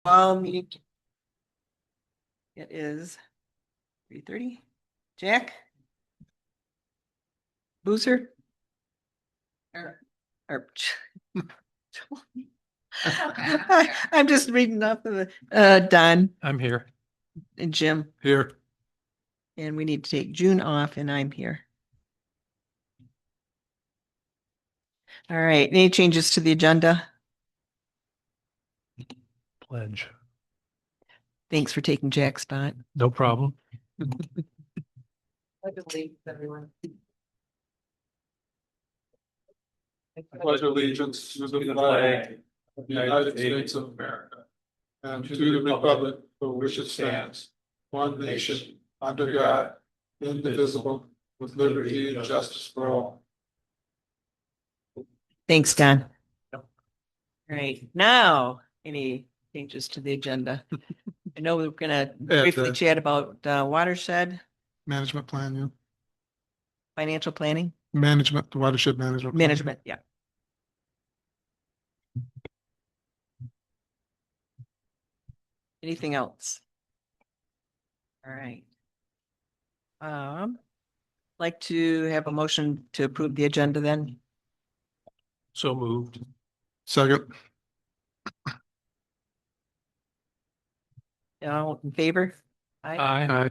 Meeting. It is 3:30. Jack? Boozer? Or I'm just reading off of the Don I'm here. and Jim, Here. and we need to take June off, and I'm here. All right. Any changes to the agenda? Pledge. Thanks for taking Jack's spot. No problem. Everyone. Pledge allegiance to the flag of the United States of America and to the republic for which it stands, one nation, under God, indivisible, with liberty and justice for all. Thanks, Don. All right. Now, any changes to the agenda? I know we're gonna briefly chat about watershed, Management plan, yeah. financial planning, Management, the watershed management. Plan. management, yeah. Anything else? All right. Like to have a motion to approve the agenda then? So moved. Second, All in favor? Aye.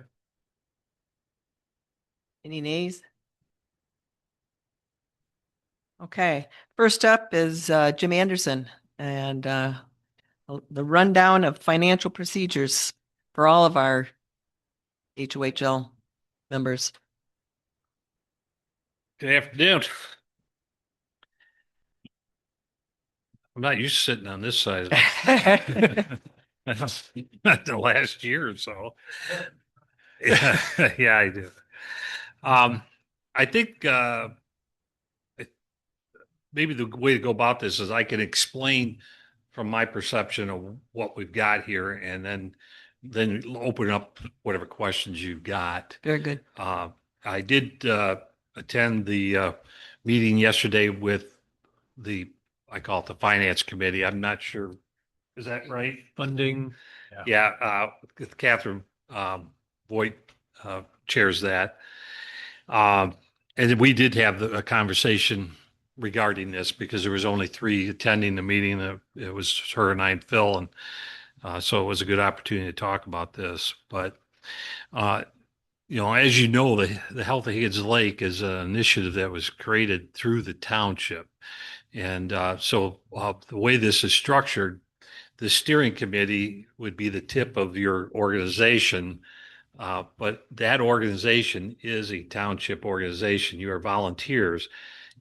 Any nays? Okay, first up is Jim Anderson and the rundown of financial procedures for all of our HOHL members. Good afternoon. I'm not used to sitting on this side of the last year or so. Yeah, yeah, I do. I think maybe the way to go about this is I can explain from my perception of what we've got here, and then open up whatever questions you've got. Very good. I did attend the meeting yesterday with I call it the finance committee. I'm not sure. Is that right? Funding. Yeah. Catherine Voigt chairs that. And we did have a conversation regarding this because there was only three attending the meeting. It was her and I and Phil. And so it was a good opportunity to talk about this. But uh, as you know, the Health of Higgins Lake is an initiative that was created through the township. And so the way this is structured, the steering committee would be the tip of your organization, but that organization is a township organization. You are volunteers.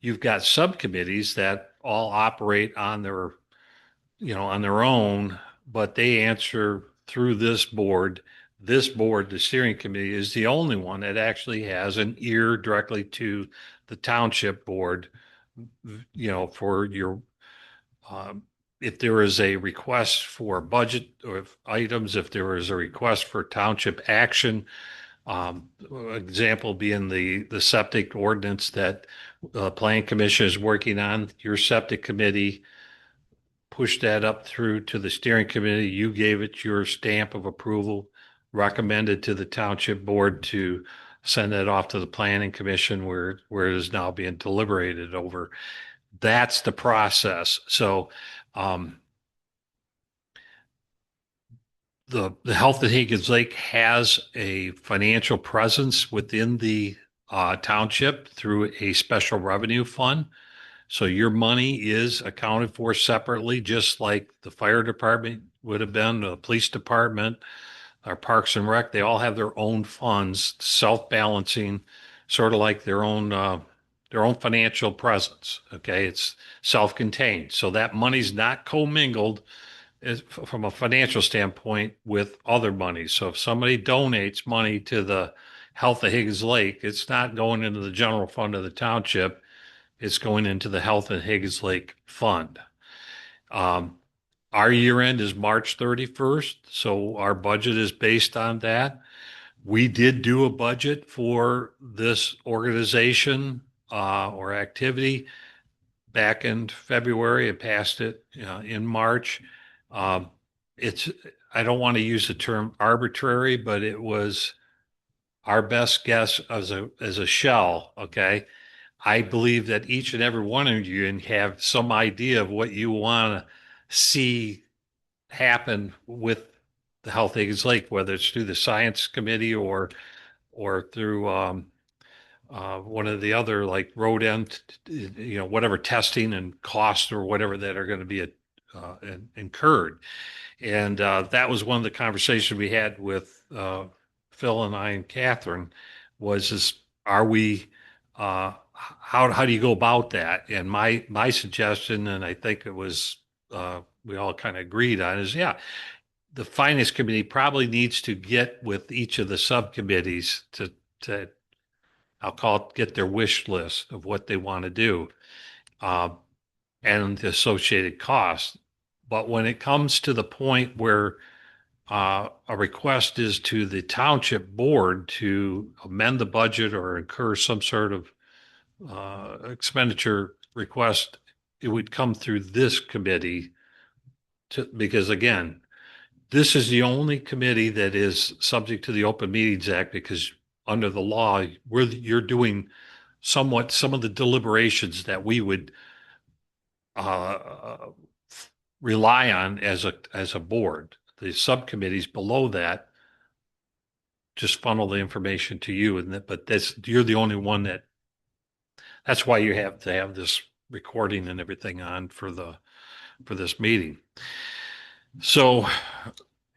You've got subcommittees that all operate on on their own, but they answer through this board. This board, the steering committee, is the only one that actually has an ear directly to the township board, for your, um, if there is a request for budget or items, if there is a request for township action, example being the septic ordinance that planning commission is working on, your septic committee pushed that up through to the steering committee. You gave it your stamp of approval, recommended to the township board to send that off to the planning commission where it is now being deliberated over. That's the process. So the Health of Higgins Lake has a financial presence within the township through a special revenue fund. So your money is accounted for separately, just like the fire department would have been, the police department, our Parks and Rec. They all have their own funds, self-balancing, sort of like their own financial presence. Okay, it's self-contained, so that money's not commingled from a financial standpoint with other money. So if somebody donates money to the Health of Higgins Lake, it's not going into the general fund of the township. It's going into the Health of Higgins Lake Fund. Um, our year end is March 31st, so our budget is based on that. We did do a budget for this organization or activity back in February and passed it in March. Um, it's, I don't want to use the term arbitrary, but it was our best guess as a shell. Okay. I believe that each and every one of you have some idea of what you want to see happen with the Health Higgins Lake, whether it's through the science committee or through one of the other like road end, whatever testing and costs or whatever that are going to be incurred. And that was one of the conversations we had with Phil and I and Catherine is are we, how do you go about that? And my suggestion, and I think it was, we all kind of agreed on is, yeah, the finance committee probably needs to get with each of the subcommittees to I'll call it, get their wish list of what they want to do, uh, and the associated costs. But when it comes to the point where a request is to the township board to amend the budget or incur some sort of expenditure request, it would come through this committee because again, this is the only committee that is subject to the Open Meetings Act because under the law, you're doing somewhat some of the deliberations that we would uh, rely on as a board. The subcommittees below that just funnel the information to you, but you're the only one that's why you have to have this recording and everything on for this meeting. So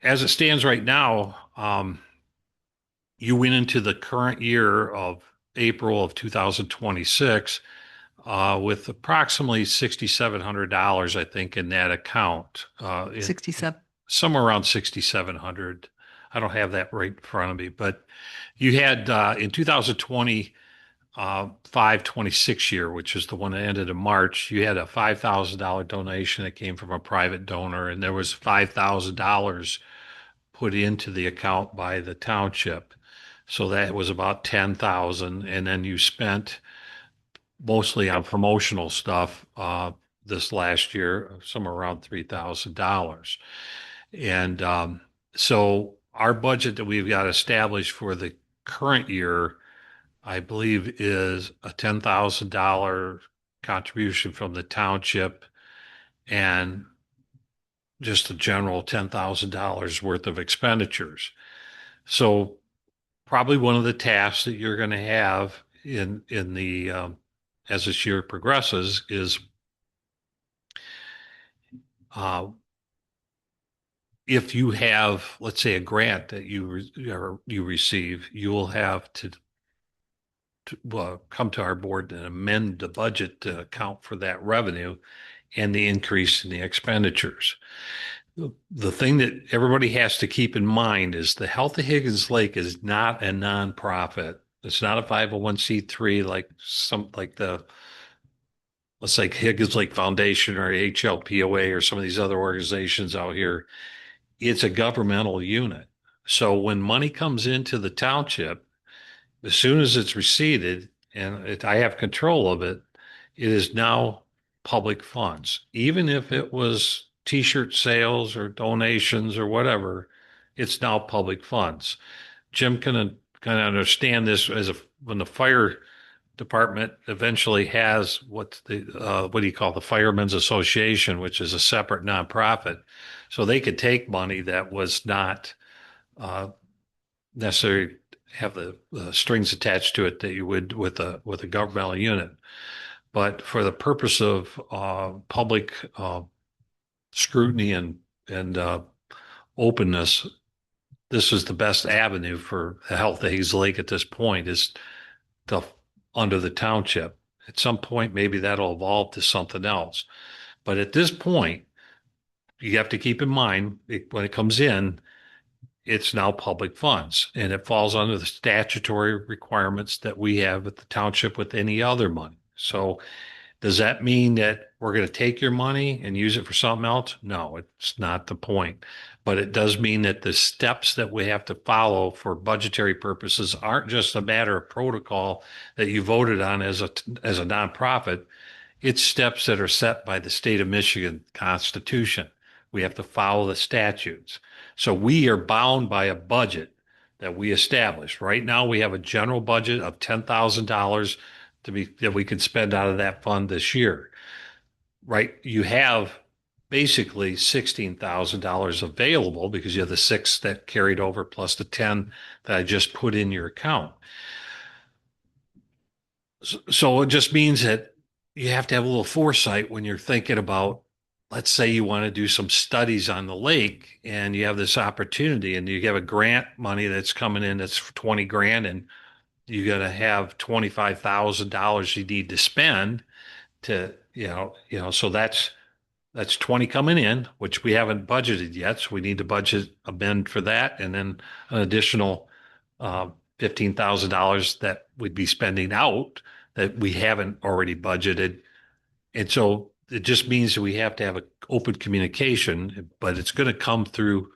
as it stands right now, you went into the current year of April of 2026 with approximately $6,700, I think, in that account. 67. Somewhere around 6,700. I don't have that right in front of me, but you had in 2020 26 year, which is the one that ended in March, you had a $5,000 donation that came from a private donor, and there was $5,000 put into the account by the township. So that was about 10,000. And then you spent mostly on promotional stuff this last year, somewhere around $3,000. And so our budget that we've got established for the current year, I believe, is a $10,000 contribution from the township and just a general $10,000 worth of expenditures. So probably one of the tasks that you're going to have in the as this year progresses is if you have, let's say, a grant that you receive, you will have to come to our board and amend the budget to account for that revenue and the increase in the expenditures. The thing that everybody has to keep in mind is the Health of Higgins Lake is not a nonprofit. It's not a 501c3 let's say Higgins Lake Foundation or HLPOA or some of these other organizations out here. It's a governmental unit. So when money comes into the township, as soon as it's received and I have control of it, it is now public funds. Even if it was T-shirt sales or donations or whatever, it's now public funds. Jim can kind of understand this when the fire department eventually has what do you call the Firemen's Association, which is a separate nonprofit. So they could take money that was not necessarily have the strings attached to it that you would with a governmental unit. But for the purpose of public scrutiny and openness, this is the best avenue for the health of Hayes Lake at this point is to under the township. At some point, maybe that'll evolve to something else. But at this point, you have to keep in mind when it comes in, it's now public funds and it falls under the statutory requirements that we have at the township with any other money. So does that mean that we're going to take your money and use it for something else? No, it's not the point. But it does mean that the steps that we have to follow for budgetary purposes aren't just a matter of protocol that you voted on as a nonprofit. It's steps that are set by the state of Michigan Constitution. We have to follow the statutes. So we are bound by a budget that we establish. Right now, we have a general budget of $10,000 that we can spend out of that fund this year. Right? You have basically $16,000 available because you have the 6 that carried over plus the 10 that I just put in your account. So it just means that you have to have a little foresight when you're thinking about, let's say you want to do some studies on the lake and you have this opportunity and you have a grant money that's coming in that's 20 grand and you got to have $25,000 you need to spend to, so that's 20 coming in, which we haven't budgeted yet. So we need to budget amend for that. And then an additional $15,000 that we'd be spending out that we haven't already budgeted. And so it just means that we have to have an open communication, but it's going to come through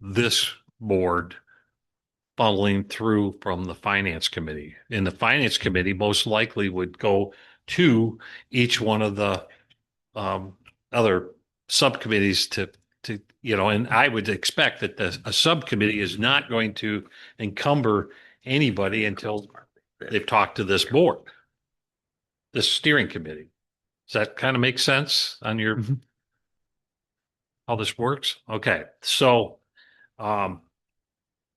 this board funneling through from the finance committee. And the finance committee most likely would go to each one of the other subcommittees to and I would expect that a subcommittee is not going to encumber anybody until they've talked to this board, this steering committee. Does that kind of make sense on your how this works? Okay, so like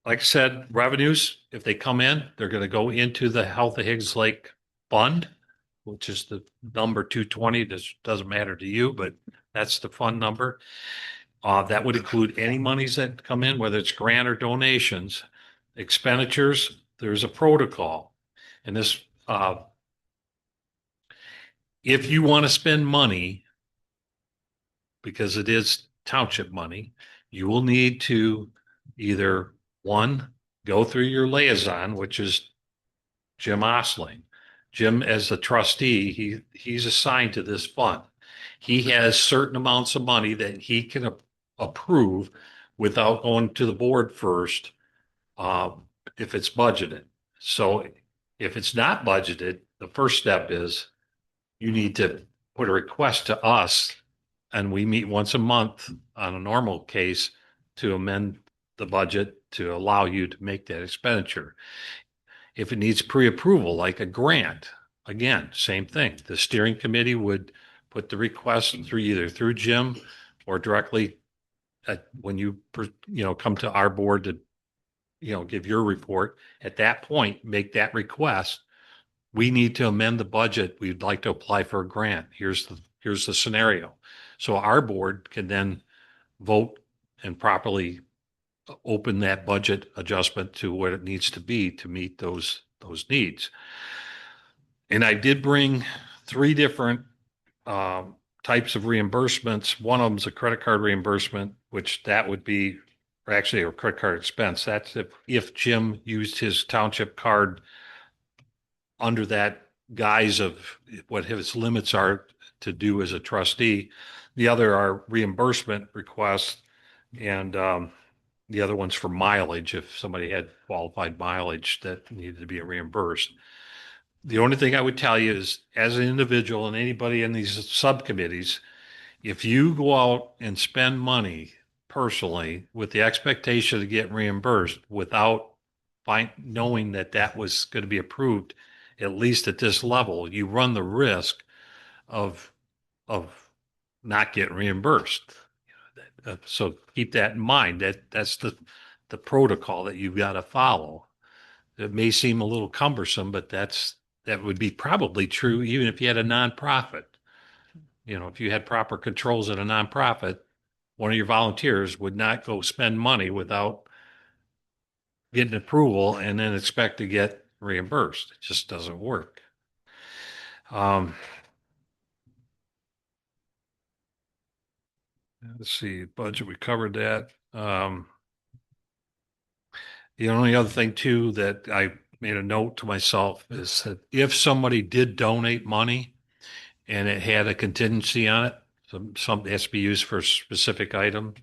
I said, revenues, if they come in, they're going to go into the Health of Higgs Lake Fund, which is the number 220. This doesn't matter to you, but that's the fund number. That would include any monies that come in, whether it's grant or donations. Expenditures, there's a protocol. And this, if you want to spend money, because it is township money, you will need to either, one, go through your liaison, which is Jim Osling. Jim, as the trustee, he's assigned to this fund. He has certain amounts of money that he can approve without going to the board first, if it's budgeted. So if it's not budgeted, the first step is you need to put a request to us, and we meet once a month on a normal case to amend the budget to allow you to make that expenditure. If it needs pre-approval, like a grant, again, same thing. The steering committee would put the request either through Jim or directly when you come to our board to give your report. At that point, make that request. We need to amend the budget. We'd like to apply for a grant. Here's the scenario. So our board can then vote and properly open that budget adjustment to what it needs to be to meet those needs. And I did bring 3 different types of reimbursements. One of them is a credit card reimbursement, which that would be, or actually a credit card expense. That's if Jim used his township card under that guise of what his limits are to do as a trustee. The other are reimbursement requests, and the other one's for mileage if somebody had qualified mileage that needed to be reimbursed. The only thing I would tell you is, as an individual and anybody in these subcommittees, if you go out and spend money personally with the expectation of getting reimbursed without knowing that was going to be approved, at least at this level, you run the risk of not getting reimbursed. So keep that in mind. That's the protocol that you've got to follow. It may seem a little cumbersome, but that would be probably true even if you had a nonprofit. If you had proper controls at a nonprofit, one of your volunteers would not go spend money without getting approval and then expect to get reimbursed. It just doesn't work. Let's see, budget, we covered that. The only other thing too that I made a note to myself is that if somebody did donate money and it had a contingency on it, something has to be used for a specific item,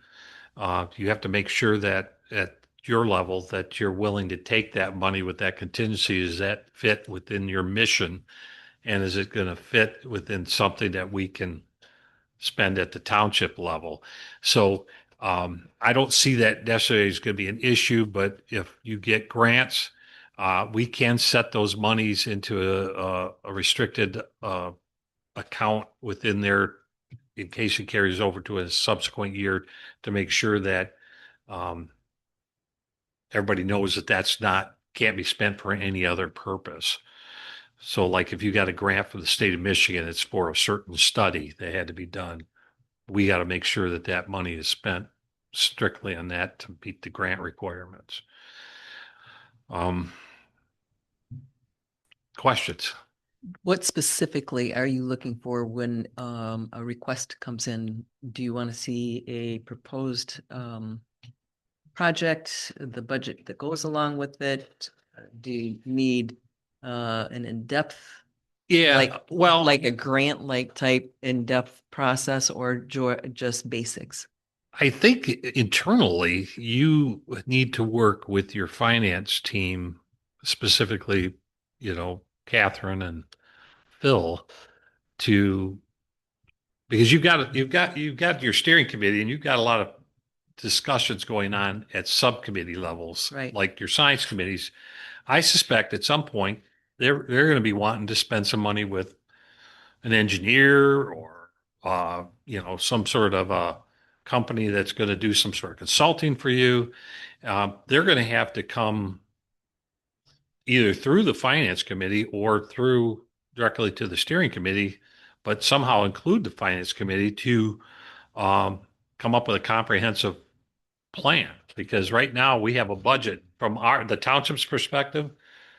you have to make sure that at your level that you're willing to take that money with that contingency. Does that fit within your mission? And is it going to fit within something that we can spend at the township level. So I don't see that necessarily is going to be an issue, but if you get grants, we can set those monies into a restricted account within there in case it carries over to a subsequent year to make sure that um, everybody knows that that's not, can't be spent for any other purpose. So like if you got a grant from the state of Michigan, it's for a certain study that had to be done. We got to make sure that that money is spent strictly on that to meet the grant requirements. Um, Questions? What specifically are you looking for when a request comes in? Do you want to see a proposed project, the budget that goes along with it? Do you need an in-depth, like a grant-like type in-depth process, or just basics? I think internally you need to work with your finance team, specifically, Catherine and Phil, to because you've got your steering committee and you've got a lot of discussions going on at subcommittee levels, Right. like your science committees. I suspect at some point they're going to be wanting to spend some money with an engineer or some sort of a company that's going to do some sort of consulting for you. They're going to have to come either through the finance committee or through directly to the steering committee, but somehow include the finance committee to um, come up with a comprehensive plan. Because right now we have a budget from the township's perspective.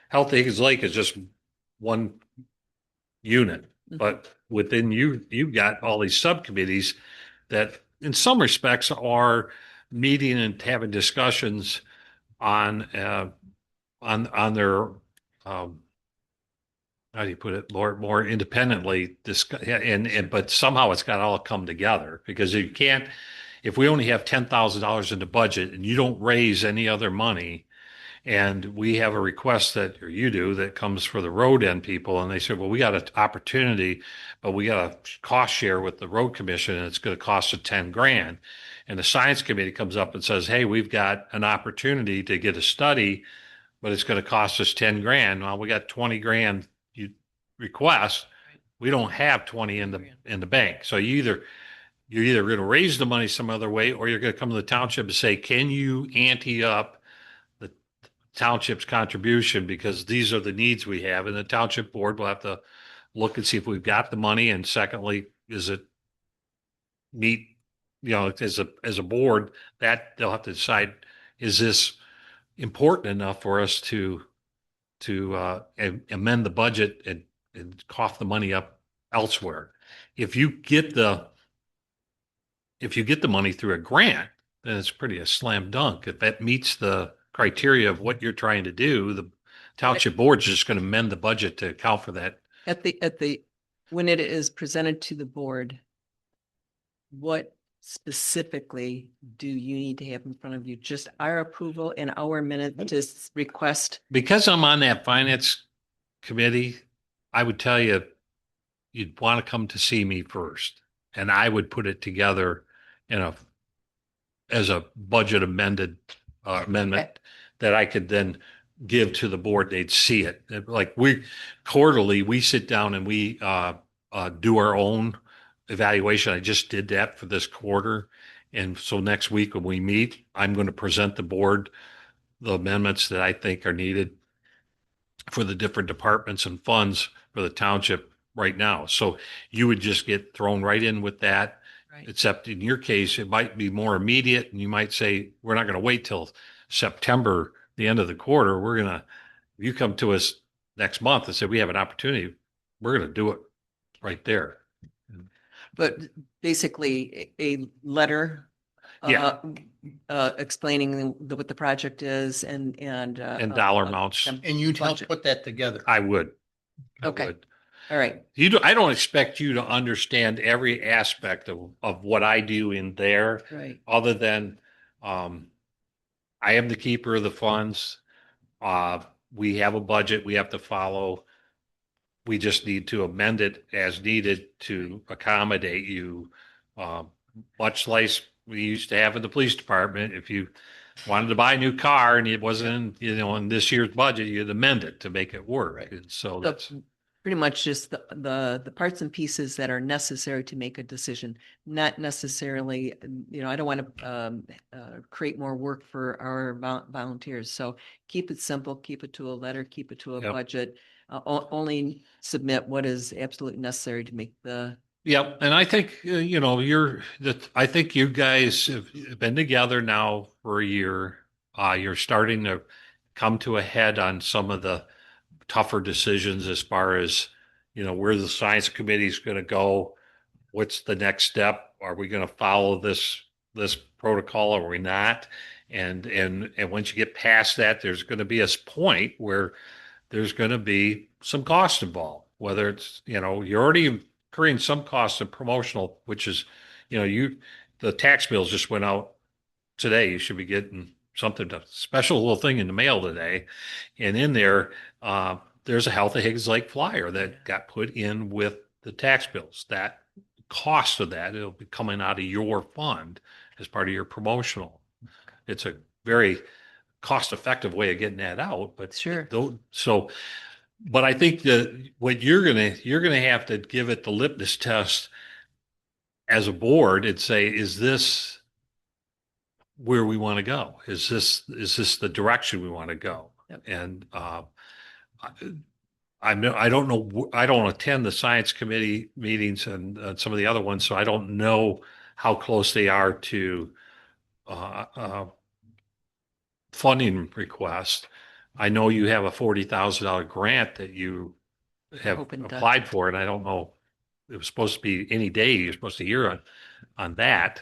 Health Higgins Lake is just one unit, but within you've got all these subcommittees that in some respects are meeting and having discussions on on their how do you put it, more independently discuss, and but somehow it's got to all come together because you can't, if we only have $10,000 in the budget and you don't raise any other money, and we have a request that, or you do, that comes for the road end people, and they say, well, we got an opportunity, but we got a cost share with the road commission, and it's going to cost us 10 grand. And the science committee comes up and says, hey, we've got an opportunity to get a study, but it's going to cost us 10 grand. Well, we got 20 grand you request. We don't have 20 in the bank. So you're either going to raise the money some other way, or you're going to come to the township and say, can you ante up the township's contribution because these are the needs we have, and the township board will have to look and see if we've got the money, and secondly, is it meet, as a board, that they'll have to decide, is this important enough for us to amend the budget and cough the money up elsewhere. If you get the money through a grant, then it's pretty a slam dunk. If that meets the criteria of what you're trying to do, the township board's just going to amend the budget to account for that. When it is presented to the board, what specifically do you need to have in front of you? Just our approval and our minute to request? Because I'm on that finance committee, I would tell you, you'd want to come to see me first, and I would put it together as a budget amendment that I could then give to the board. They'd see it. Like quarterly, we sit down and we do our own evaluation. I just did that for this quarter. And so next week when we meet, I'm going to present the board the amendments that I think are needed for the different departments and funds for the township right now. So you would just get thrown right in with that. Right. Except in your case, it might be more immediate, and you might say, we're not going to wait till September, the end of the quarter. You come to us next month and say, we have an opportunity, we're going to do it right there. But basically a letter explaining what the project is and dollar amounts. And you'd help put that together. I would. Okay. All right. I don't expect you to understand every aspect of what I do in there. Right. Other than I am the keeper of the funds. We have a budget we have to follow. We just need to amend it as needed to accommodate you much like we used to have in the police department. If you wanted to buy a new car and it wasn't, in this year's budget, you'd amend it to make it work. Right. And so The- that's, Pretty much just the parts and pieces that are necessary to make a decision, not necessarily, I don't want to create more work for our volunteers. So keep it simple, keep it to a letter, keep it to a Yep. budget. Only submit what is absolutely necessary to make the, yep. And I think, I think you guys have been together now for a year. You're starting to come to a head on some of the tougher decisions as far as, where the science committee is going to go. What's the next step? Are we going to follow this protocol or are we not? And once you get past that, there's going to be a point where there's going to be some cost involved, whether it's, you're already incurring some cost of promotional, which is, the tax bills just went out today. You should be getting something, a special little thing in the mail today. And in there, there's a Health of Higgins Lake flyer that got put in with the tax bills. That cost of that, it'll be coming out of your fund as part of your promotional. It's a very cost-effective way of getting that out, but Sure. but I think that what you're gonna have to give it the litmus test as a board and say, is this where we want to go? Is this the direction we want to go? Yep. And I don't know. I don't attend the science committee meetings and some of the other ones, so I don't know how close they are to funding request. I know you have a $40,000 grant that you have hoping to- applied for, and I don't know. It was supposed to be any day. You're supposed to hear on that.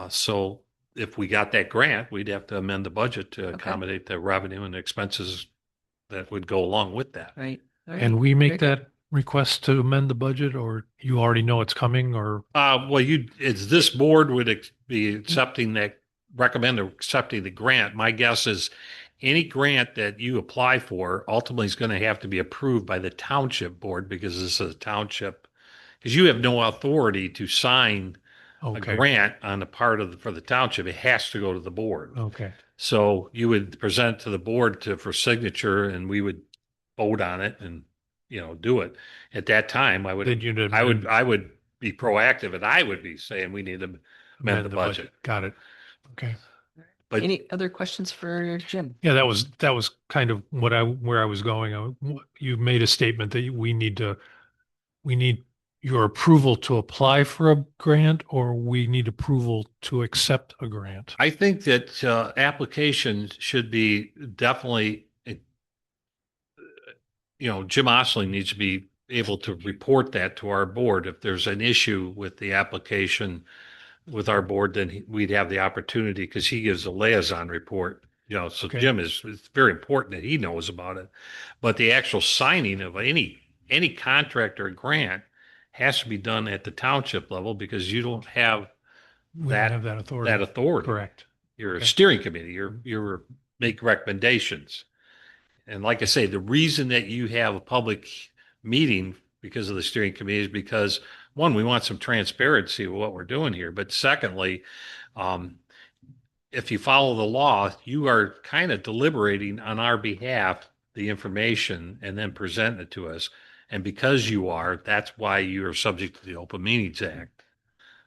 So if we got that grant, we'd have to amend the budget to accommodate the revenue and the expenses that would go along with that. right? All right. And we make Very that request to amend the budget, or you already know it's coming, or? Well, it's this board would be recommend accepting the grant. My guess is any grant that you apply for ultimately is going to have to be approved by the township board because this is a township, because you have no authority to sign a Okay, grant on the part for the township. It has to go to the board. okay. So you would present it to the board for signature and we would vote on it and, do it. At that time, I would be proactive and I would be saying we need to amend the budget. Got it. Okay. But Any other questions for Jim? Yeah, that was kind of where I was going. You made a statement that we need your approval to apply for a grant, or we need approval to accept a grant. I think that applications should be definitely, Jim Osling needs to be able to report that to our board. If there's an issue with the application with our board, then we'd have the opportunity because he gives a liaison report. So Okay. Jim it's very important that he knows about it. But the actual signing of any contract or grant has to be done at the township level because you don't have We don't have that authority. that authority. Correct. You're a Okay. steering committee. You're make recommendations. And like I say, the reason that you have a public meeting because of the steering committee is because one, we want some transparency of what we're doing here. But secondly, if you follow the law, you are kind of deliberating on our behalf the information and then present it to us. And because you are, that's why you are subject to the Open Meetings Act.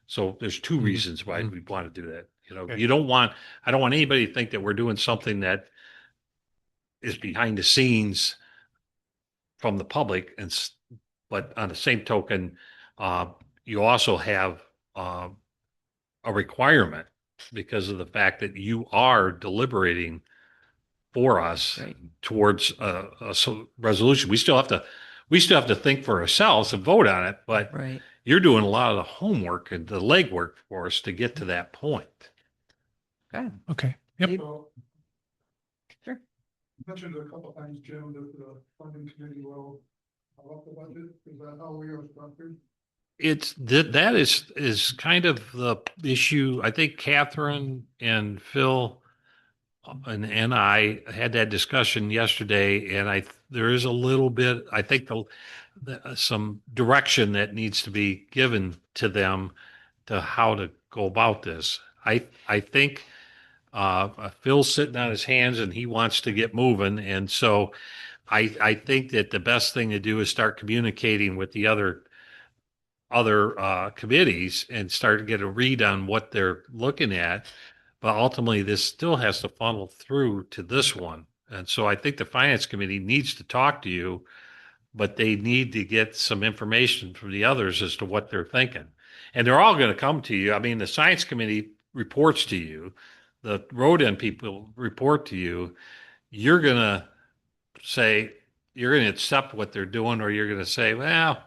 So there's two reasons why we want to do that. Okay. I don't want anybody to think that we're doing something that is behind the scenes from the public. But on the same token, you also have a requirement because of the fact that you are deliberating for us Right. towards a resolution. We still have to think for ourselves and vote on it, but Right. you're doing a lot of the homework and the legwork for us to get to that point. Okay. Okay. Yep. So, Sure. you mentioned a couple times, Jim, that the funding committee will up the budget. Is that how we are structured? It's that is kind of the issue. I think Catherine and Phil and I had that discussion yesterday, and there is a little bit. I think some direction that needs to be given to them to how to go about this. I think Phil's sitting on his hands and he wants to get moving. And so I think that the best thing to do is start communicating with the other committees and start to get a read on what they're looking at. But ultimately, this still has to funnel through to this one. And so I think the finance committee needs to talk to you, but they need to get some information from the others as to what they're thinking. And they're all going to come to you. I mean, the science committee reports to you, the road end people report to you. You're going to say, you're going to accept what they're doing, or you're going to say, well,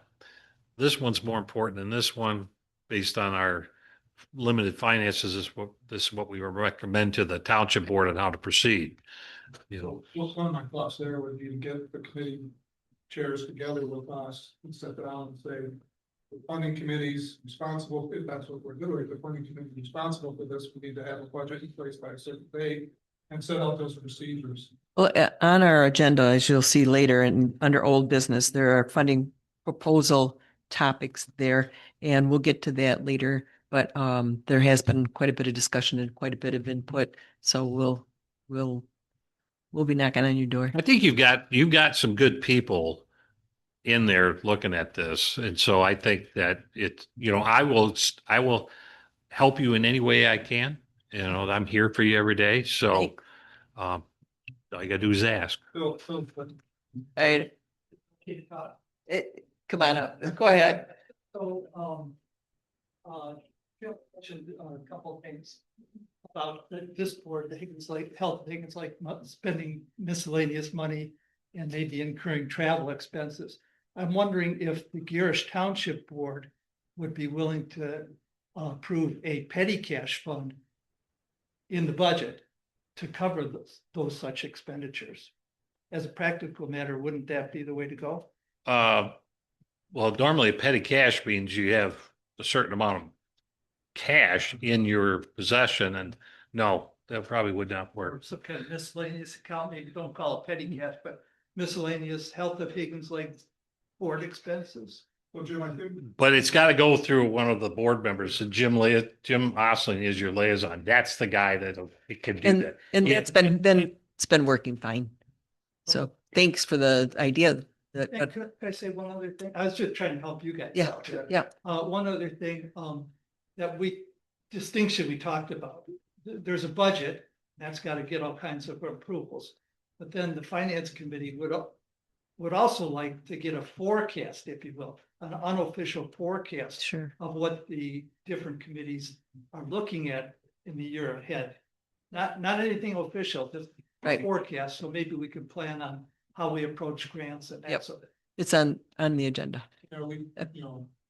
this one's more important than this one based on our limited finances. This is what we recommend to the township board on how to proceed. You know, Well, one of my thoughts there would be to get the committee chairs together with us and sit down and say, the funding committee's responsible, if that's what we're doing, the funding committee is responsible for this, we need to have a budget in place by a certain date and set out those procedures. Well, on our agenda, as you'll see later, and under old business, there are funding proposal topics there, and we'll get to that later. But there has been quite a bit of discussion and quite a bit of input, so we'll be knocking on your door. I think you've got some good people in there looking at this, and so I think that I will help you in any way I can. You know, I'm here for you every day. So all you gotta do is ask. Phil, Hey, come on up. Go ahead. So, Phil mentioned a couple of things about this board, the Higgins Lake Health, Higgins Lake spending miscellaneous money and maybe incurring travel expenses. I'm wondering if the Garish Township Board would be willing to approve a petty cash fund in the budget to cover those such expenditures. As a practical matter, wouldn't that be the way to go? Well, normally petty cash means you have a certain amount of cash in your possession, and no, that probably would not Or work. some kind of miscellaneous account, maybe don't call it petty cash, but miscellaneous health of Higgins Lake board expenses. so Jim, I think But it's got to go through one of the board members. So Jim Osling is your liaison. That's the guy that can do And that. and Yeah. it's been working fine. So thanks for the idea. That, And could I say one other thing? I was just trying to help you guys Yeah, out here. yeah. One other thing, that distinction we talked about. There's a budget, that's got to get all kinds of approvals. But then the finance committee would also like to get a forecast, if you will, an unofficial forecast Sure. of what the different committees are looking at in the year ahead. Not anything official, just a Right. forecast, so maybe we can plan on how we approach grants and Yep. that sort of. It's on the agenda. we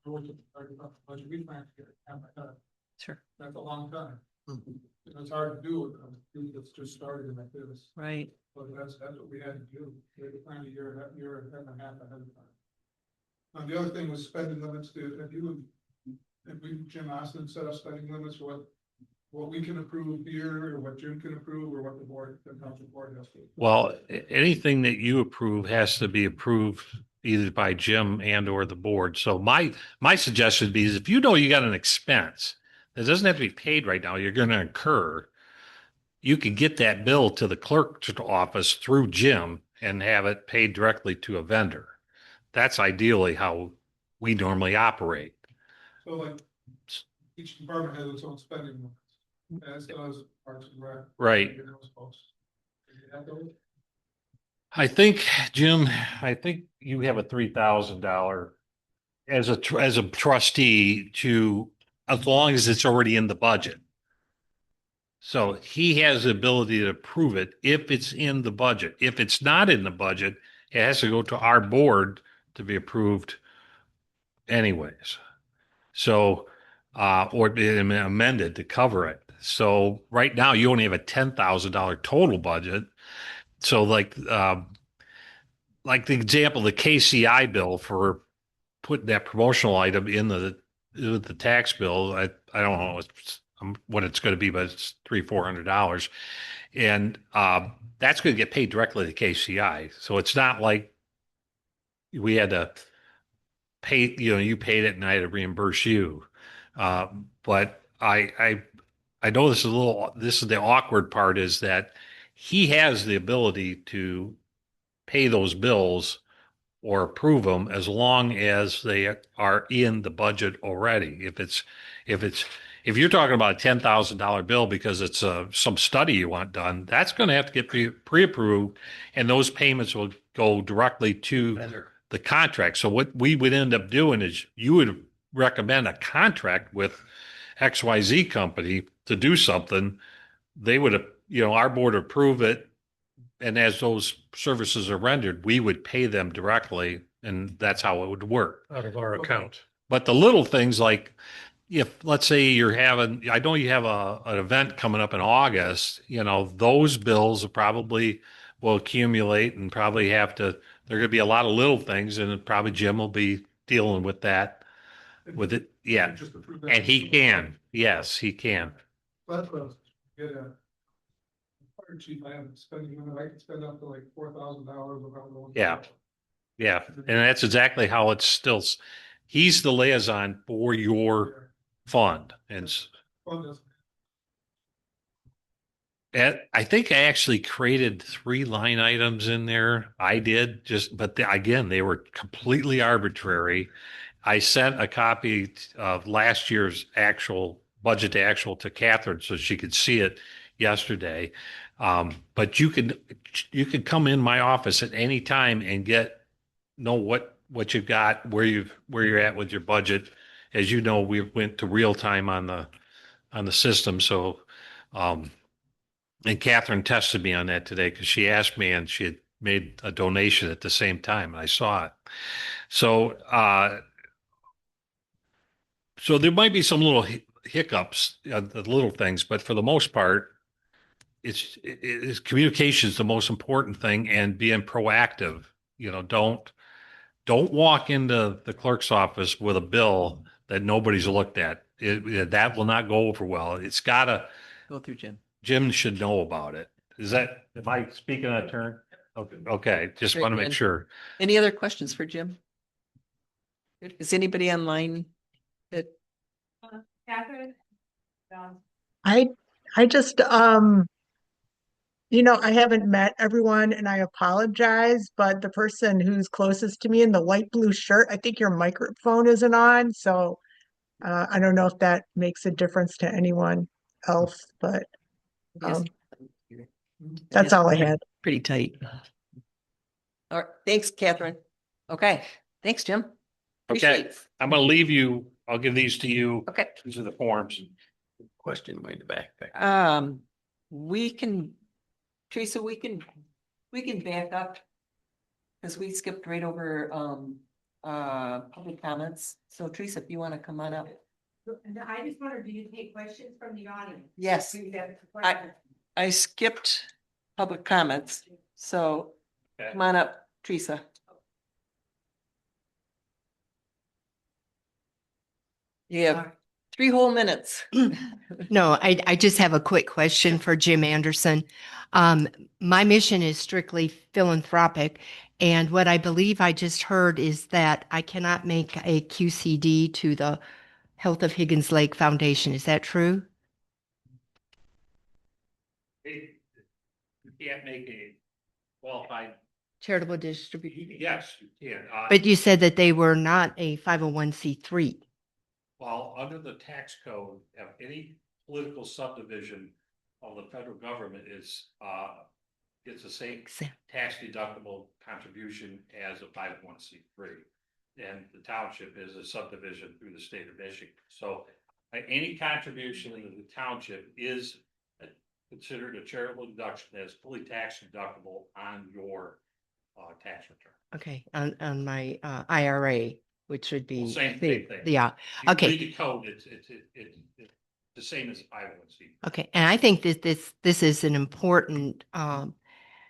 worked with the budget, we plan to get it. Sure. That's a long time. Mhm. It's hard to do with a group that's just started like this, Right. but that's what we had to do. We had to plan a year and a half ahead of time. The other thing was spending limits. If Jim Austin set up spending limits for what we can approve here, or what Jim can approve, or what the township board has to. Well, anything that you approve has to be approved either by Jim and or the board. So my suggestion would be is if you know you got an expense that doesn't have to be paid right now, you're going to incur, you could get that bill to the clerk's office through Jim and have it paid directly to a vendor. That's ideally how we normally operate. So like, each department has its own spending limits, as does Parks and Rec. Right. and those folks. Do you have those? I think, Jim, you have a $3,000 as a trustee to, as long as it's already in the budget. So he has the ability to approve it if it's in the budget. If it's not in the budget, it has to go to our board to be approved anyways. So, or be amended to cover it. So right now you only have a $10,000 total budget. So like the example, the KCI bill for putting that promotional item in the tax bill, I don't know what it's going to be, but it's $300-400, and that's going to get paid directly to KCI. So it's not like we had to pay, you paid it and I had to reimburse you. But I know this is the awkward part is that he has the ability to pay those bills or approve them as long as they are in the budget already. If it's, if you're talking about a $10,000 bill because it's some study you want done, that's going to have to get pre-approved, and those payments will go directly to the contract. So what we would end up doing is you would recommend a contract with XYZ company to do something. They would, our board approve it, and as those services are rendered, we would pay them directly, and that's how it would work. Out of our account. But the little things like if, let's say you're having, I know you have an event coming up in August, those bills probably will accumulate and probably have to, there are going to be a lot of little things, and probably Jim will be dealing with that, with it. Yeah. Just approve that. And he can, yes, he can. That's what I was, get a fire chief, I haven't spending, I can spend up to like $4,000 without going. Yeah. Yeah. And that's exactly how it's still, he's the liaison for your fund. Fund doesn't- And I think I actually created 3 line items in there. I did but again, they were completely arbitrary. I sent a copy of last year's actual budget to actual to Catherine so she could see it yesterday. But you could come in my office at any time and know what you've got, where you're at with your budget. As you know, we went to real time on the system. So, and Catherine tested me on that today because she asked me, and she had made a donation at the same time. And I saw it. So, so there might be some little hiccups, the little things, but for the most part, it's communication is the most important thing, and being proactive. Don't walk into the clerk's office with a bill that nobody's looked at. That will not go over well. It's gotta, Go through Jim. Jim should know about it. Am I speaking on a turn? Okay, just Great, want to make man. sure. Any other questions for Jim? Good. Is anybody online that, Catherine? I just, I haven't met everyone and I apologize, but the person who's closest to me in the light blue shirt, I think your microphone isn't on, so I don't know if that makes a difference to anyone else, but yes. that's all I had. Pretty tight. All right. Thanks, Catherine. Okay. Thanks, Jim. Okay, Appreciate it. I'm gonna leave you. I'll give these to you. Okay. These are the forms. Question way in the back. We can, Teresa, we can back up. Cause we skipped right over, public comments. So Teresa, if you want to come on up. I just wondered, do you take questions from the audience? Yes, Do you have questions? I skipped public comments. So Okay. come on up, Teresa. You have 3 whole minutes. No, I just have a quick question for Jim Anderson. My mission is strictly philanthropic, and what I believe I just heard is that I cannot make a QCD to the Health of Higgins Lake Foundation. Is that true? You can't make a qualified, Charitable distribution. yes, you can. But you said that they were not a 501c3. Well, under the tax code, of any political subdivision of the federal government gets the same tax deductible contribution as a 501c3. And the township is a subdivision through the state of Michigan. So any contribution in the township is considered a charitable deduction that is fully tax deductible on your tax return. Okay, on my IRA, which would be Well, same the- thing. yeah. You Okay. read the code, it's the same as 501c. Okay, and I think that this is an important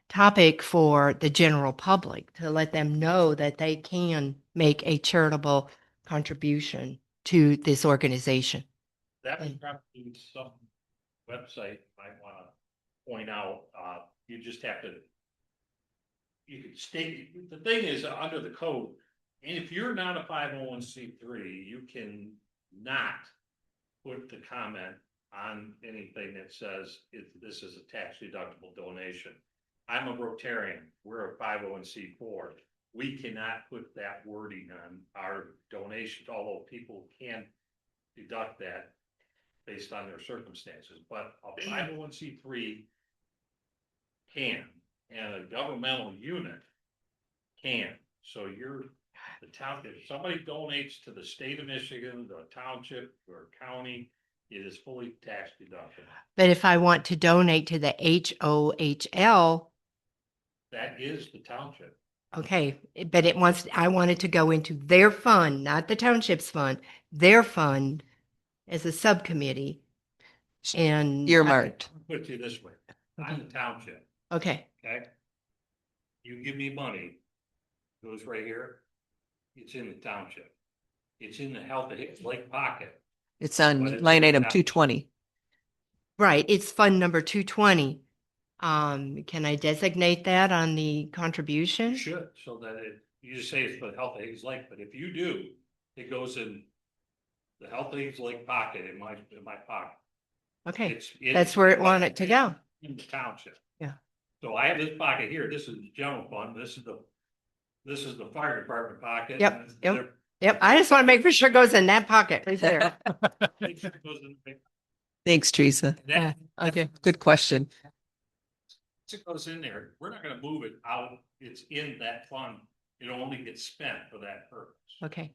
topic for the general public to let them know that they can make a charitable contribution to this organization. That would probably be some website you might want to point out. You just have to. You can state, the thing is, under the code, and if you're not a 501c3, you can not put the comment on anything that says this is a tax deductible donation. I'm a Rotarian, we're a 501c4. We cannot put that wording on our donations, although people can deduct that based on their circumstances, but a 501c3 can, and a governmental unit can. So the town, if somebody donates to the state of Michigan, the township or county, it is fully tax deductible. But if I want to donate to the HOHL, That is the township. okay, but I want it to go into their fund, not the township's fund, their fund as a subcommittee. And Earmarked. Put it to you this way, I'm the township, okay, okay? You give me money, goes right here, it's in the township. It's in the Health of Higgins Lake pocket. It's But on it's line in item that- 220. right, it's fund number 220. Can I designate that on the You contribution? should, so that you just say it's for the Health of Higgins Lake, but if you do, it goes in the Health of Higgins Lake pocket in my pocket. Okay, It's that's where it wanted to go. in the township. Yeah. So I have this pocket here, this is the general fund, this is the fire department pocket. Yep, and it's yep. their- Yep, I just want to make sure it goes in that pocket right there. it goes in- Thanks, Teresa. that- Okay, good question. It goes in there, we're not gonna move it out, it's in that fund, it only gets spent for that purpose. Okay.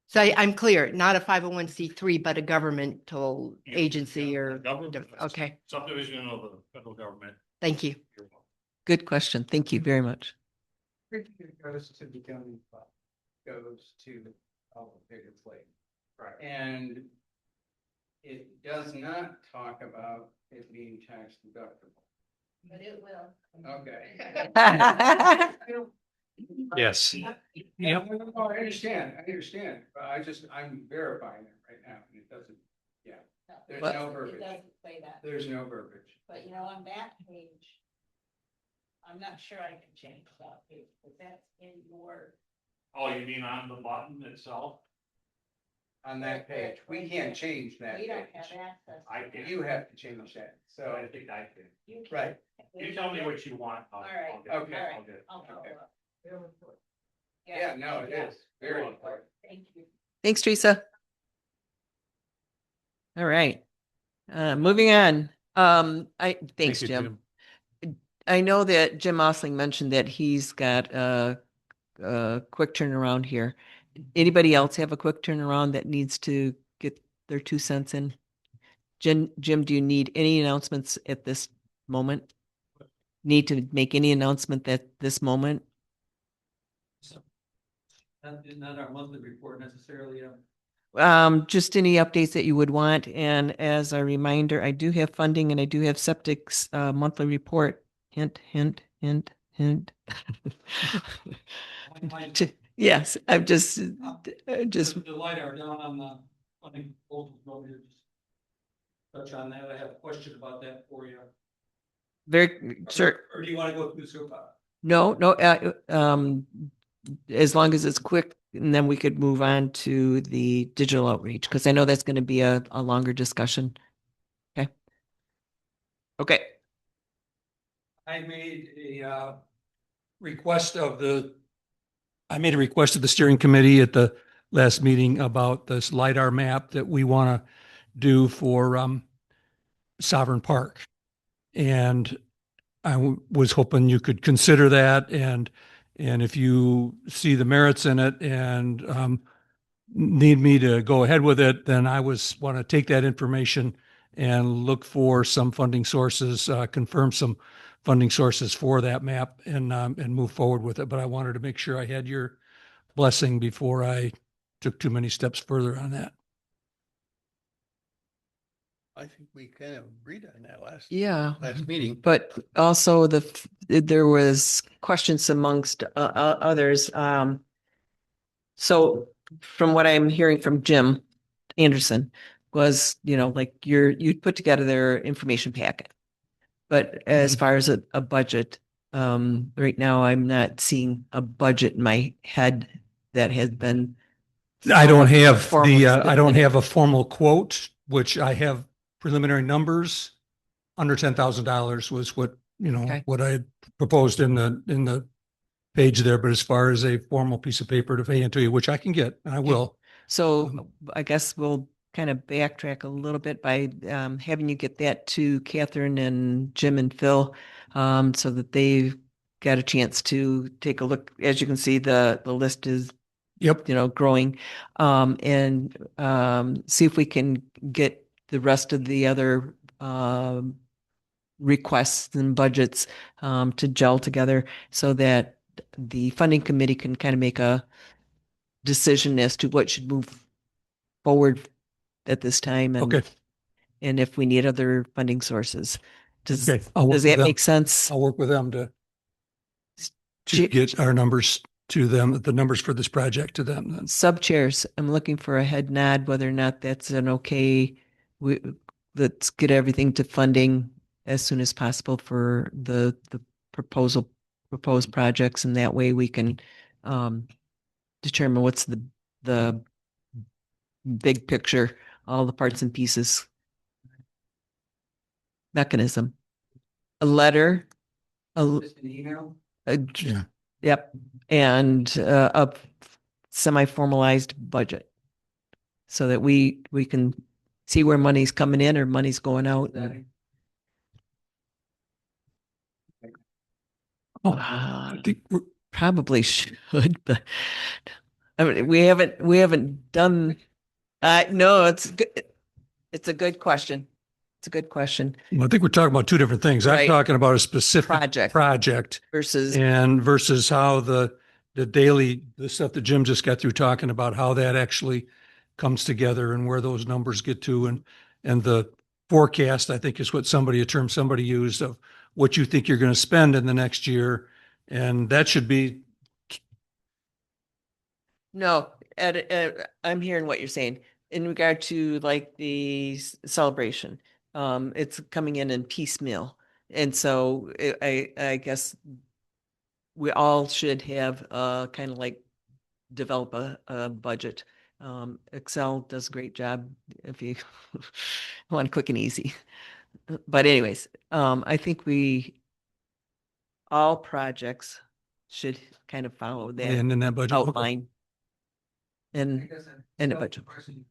So I'm clear, not a 501c3, but a governmental agency Yeah, or, government- okay, Subdivision of the federal government. thank you. You're welcome. Good question. Thank you very much. Goes to the county fund, goes to Higgins Lake. Right. And it does not talk about it being tax deductible. But it will. Okay. Yes. No, I understand, but I'm verifying it right now, and it doesn't, yeah, there's What? no It verbiage, doesn't say that, there's no verbiage. but on that page, I'm not sure I can change that page, but that's in your. Oh, you mean on the button itself? On that page, we can't change that We don't have page. access. to I that. can. You have to change that, So so, I think I can. You can. right, You tell me what you want. All right. I'll get it. Okay. I'll get it. I'll follow Okay. up. yeah, no, it is, very important. Thank you. Thanks, Teresa. All right. Moving on. Thanks, Thank you, Jim. I know that Jim Osling mentioned that he's got a quick turnaround here. Anybody else have a quick turnaround that needs to get their 2 cents in? Jim, do you need any announcements at this moment? Need to make any announcement at this moment? Not our monthly report necessarily, Just any updates that you would want. And as a reminder, I do have funding and I do have septic's monthly report. Hint, hint, hint, hint. Yes, I'm just. The LiDAR down on the, funding proposal, you want me to just touch on that? I have a question about that for you. Very sure. Or do you want to go through so far? No, as long as it's quick, and then we could move on to the digital outreach, because I know that's going to be a longer discussion. Okay. Okay. I made a request of the steering committee at the last meeting about this LiDAR map that we want to do for Sovereign Park. And I was hoping you could consider that, and if you see the merits in it and need me to go ahead with it, then I want to take that information and look for some funding sources, confirm some funding sources for that map and move forward with it. But I wanted to make sure I had your blessing before I took too many steps further on that. I think we kind of agreed on that Yeah. last meeting. But also there was questions amongst others. So from what I'm hearing from Jim Anderson was, like you put together their information packet. But as far as a budget, right now I'm not seeing a budget in my head that has been. I don't have formally I don't have a formal quote which I have preliminary numbers. Under $10,000 was what, Okay. what I had proposed in the page there. But as far as a formal piece of paper to hand to you, which I can get, and I will. So I guess we'll kind of backtrack a little bit by having you get that to Catherine and Jim and Phil, so that they've got a chance to take a look. As you can see, the list is Yep. growing, and see if we can get the rest of the other requests and budgets to gel together so that the funding committee can kind of make a decision as to what should move forward at this time and Okay. and if we need other funding sources. Does Okay. I'll work does with that them. make sense? I'll work with them to J- get our numbers to them, the numbers for this project to them then. Sub chairs, I'm looking for a head nod whether or not that's an okay. We let's get everything to funding as soon as possible for the proposed projects, and that way we can determine what's the big picture, all the parts and pieces mechanism. A letter, Just an email? Yeah. yep, and a semi-formalized budget so that we can see where money's coming in or money's going out. Oh, I think Probably should, but I mean, we haven't done. No, it's good. It's a good question. It's a good question. I think we're talking about two different things. I'm Right. talking about a specific Project project versus and versus how the stuff that Jim just got through talking about, how that actually comes together and where those numbers get to, and the forecast, I think, is what a term somebody used of what you think you're going to spend in the next year. And that should be, no. I'm hearing what you're saying in regard to like the celebration. It's coming in piecemeal, and so I guess we all should have kind of like develop a budget. Excel does a great job if you want quick and easy. But anyways, I think all projects should kind of follow that and in that budget. Okay. outline. I And guess and a a budget. question,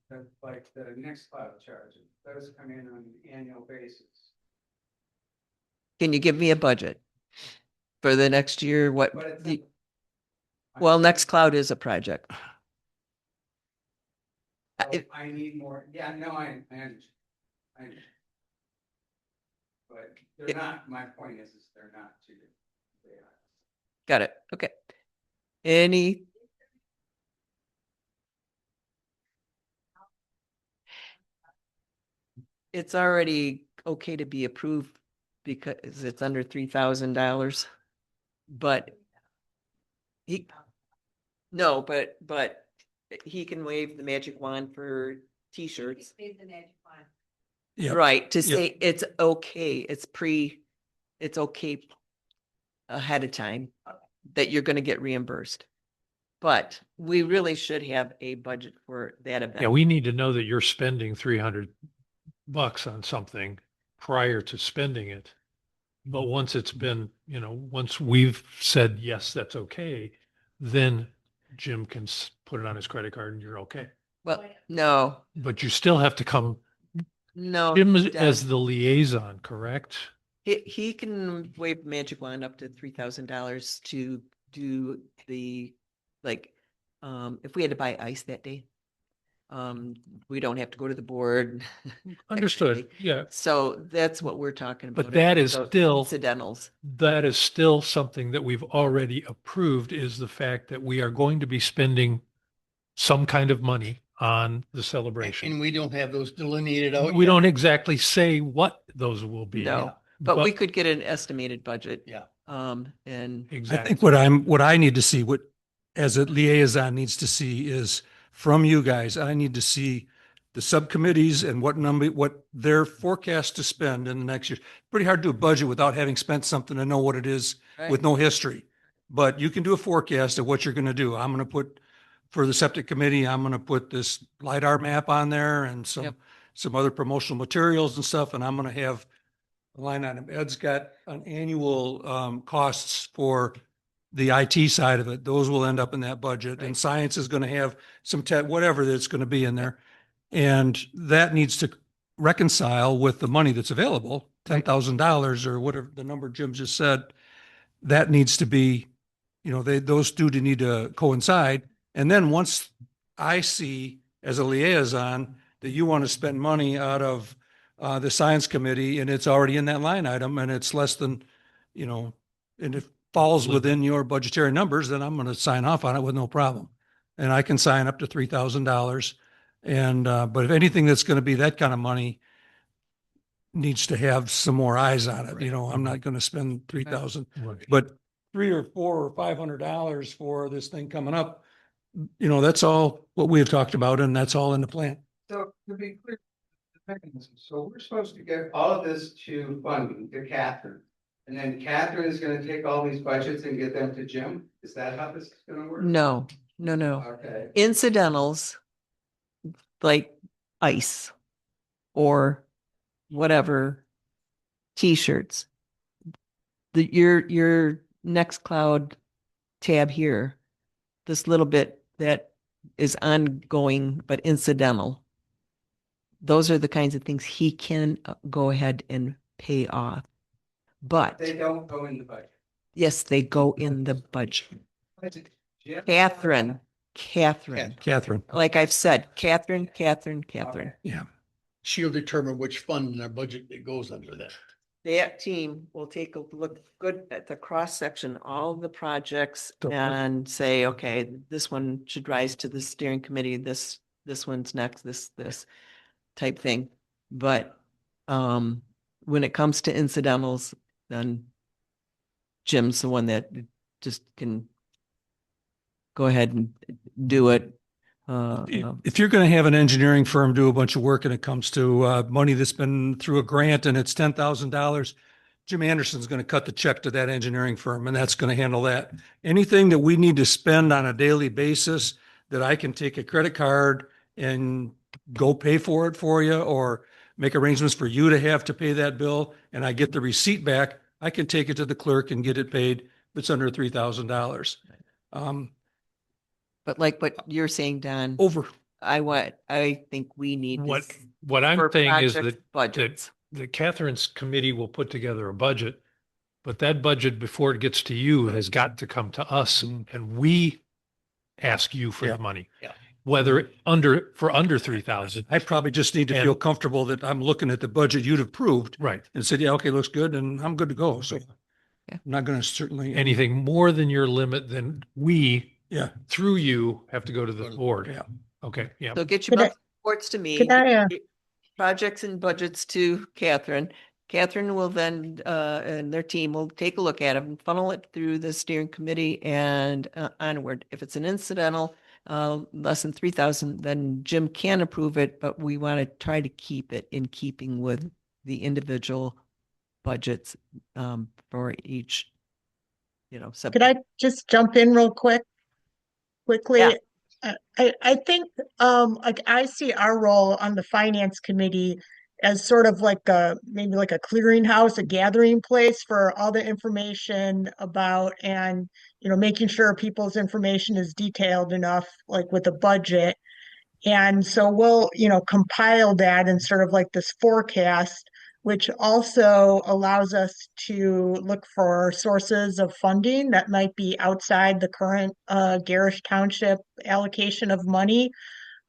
because like the next cloud charge, it does come in on an annual basis. can you give me a budget for the next year? What? But it's Well, Nextcloud is a project. I need more, yeah, no, I understand. I understand. But they're not, my point is they're not two different. They are. Got it. Okay. Any? It's already okay to be approved because it's under $3,000. But no, but he can wave the magic wand for t-shirts. Yep. Right, to Yep. say it's okay, it's okay ahead of time that you're gonna get reimbursed. But we really should have a budget for that event. Yeah, we need to know that you're spending $300 on something prior to spending it. But once it's been, once we've said, yes, that's okay, then Jim can put it on his credit card and you're okay. Well, no, But you still have to come, no. Jim Don. as the liaison, correct? He can wave magic wand up to $3,000 to do the, like, if we had to buy ice that day, we don't have to go to the board. Understood. Yeah. So that's what we're talking about. But that is those still, incidentals. that is still something that we've already approved, is the fact that we are going to be spending some kind of money on the celebration. And we don't have those delineated out. We yet. don't exactly say what those will be. No, but we could get an estimated budget. Yeah. And I Exactly. think what I need to see, what as a liaison needs to see is from you guys, I need to see the subcommittees and what their forecast to spend in the next year. Pretty hard to do a budget without having spent something to know what it is with no history. But you can do a forecast of what you're going to do. I'm going to put for the septic committee, I'm going to put this LiDAR map on there and Yep. some other promotional materials and stuff. And I'm going to have a line item. Ed's got an annual, costs for the IT side of it. Those will end up in that budget, and science is going to have some whatever that's going to be in there. And that needs to reconcile with the money that's available, $10,000 or whatever the number Jim just said. That needs to be, those two need to coincide. And then once I see as a liaison that you want to spend money out of the science committee and it's already in that line item and it's less than, and it falls within your budgetary numbers, then I'm going to sign off on it with no problem. And I can sign up to $3,000. And, but if anything that's going to be that kind of money needs to have some more eyes on it, I'm not going to spend 3,000, but $300 or $400 or $500 for this thing coming up, that's all what we have talked about, and that's all in the plan. So to be clear, the mechanism, so we're supposed to get all of this to funding to Catherine. And then Catherine is gonna take all these budgets and get them to Jim? Is that how this is gonna work? No. Okay. Incidentals like ice or whatever, t-shirts. Your Nextcloud tab here, this little bit that is ongoing but incidental. Those are the kinds of things he can go ahead and pay off. But They don't go in the budget. yes, they go in the budget. Catherine. Like I've said, Catherine. Yeah. She'll determine which fund in our budget that goes under that. That team will take a look good at the cross section, all the projects, So- and say, okay, this one should rise to the steering committee, this one's next, this type thing. But when it comes to incidentals, then Jim's the one that just can go ahead and do it. If you're going to have an engineering firm do a bunch of work and it comes to money that's been through a grant and it's $10,000, Jim Anderson's going to cut the check to that engineering firm and that's going to handle that. Anything that we need to spend on a daily basis that I can take a credit card and go pay for it for you, or make arrangements for you to have to pay that bill and I get the receipt back, I can take it to the clerk and get it paid if it's under $3,000. But like what you're saying, Don, I think we need What, this what I'm for saying is project that budgets. the Catherine's committee will put together a budget, but that budget before it gets to you has got to come to us and we ask you for Yeah. the money. Yeah. Whether for under 3,000. I probably just need to And- feel comfortable that I'm looking at the budget you'd approved Right. and said, yeah, okay, looks good, and I'm good to go. So Yeah. I'm not going to certainly. Anything more than your limit, then we, Yeah. through you, have to go to the board. Yeah. Okay, yeah. So get your Could I- monthly reports to me. Could I, get projects and budgets to Catherine. Catherine will then, and their team will take a look at it and funnel it through the steering committee and onward. If it's an incidental, less than 3,000, then Jim can approve it, but we want to try to keep it in keeping with the individual budgets for each, could I just jump in real quickly? Yeah. I think, like I see our role on the finance committee as sort of like maybe like a clearinghouse, a gathering place for all the information about, and, making sure people's information is detailed enough, like with the budget. And so we'll, compile that in sort of like this forecast, which also allows us to look for sources of funding that might be outside the current Garish Township allocation of money.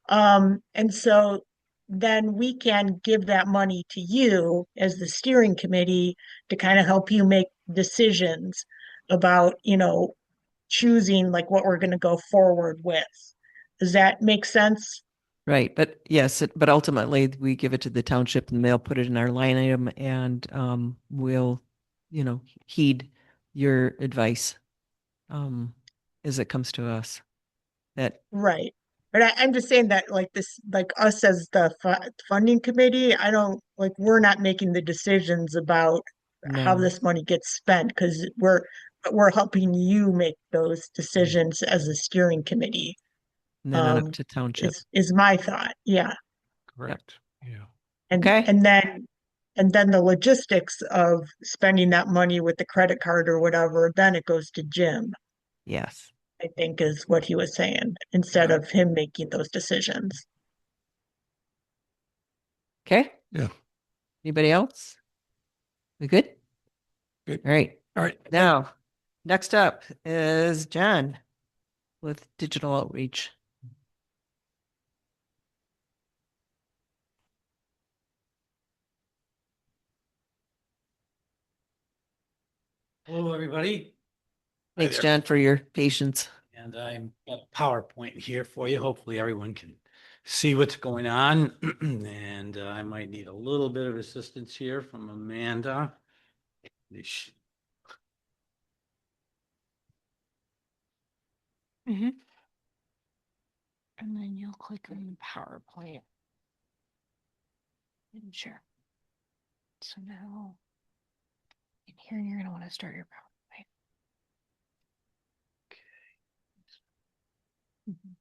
And so then we can give that money to you as the steering committee to kind of help you make decisions about, choosing like what we're going to go forward with. Does that make sense? Right, but yes, but ultimately we give it to the township and they'll put it in our line item and we'll, heed your advice as it comes to us. That Right. But I'm just saying that like this, like us as the funding committee, I don't, like, we're not making the decisions about how No. this money gets spent because we're helping you make those decisions as a steering committee. And then on up to township. is my thought. Yeah. Correct. Yeah. And, Okay. and then the logistics of spending that money with the credit card or whatever, then it goes to Jim, Yes. I think is what he was saying, instead of him making those decisions. Okay. Yeah. Anybody else? We good? Good. All right. All right. Now, next up is John with digital outreach. Hello, everybody. Thanks, there. John, for your patience. And I'm got a PowerPoint here for you. Hopefully everyone can see what's going on. And I might need a little bit of assistance here from Amanda. And then you'll click on PowerPoint and share. So now in here, you're going to want to start your PowerPoint. Mhm.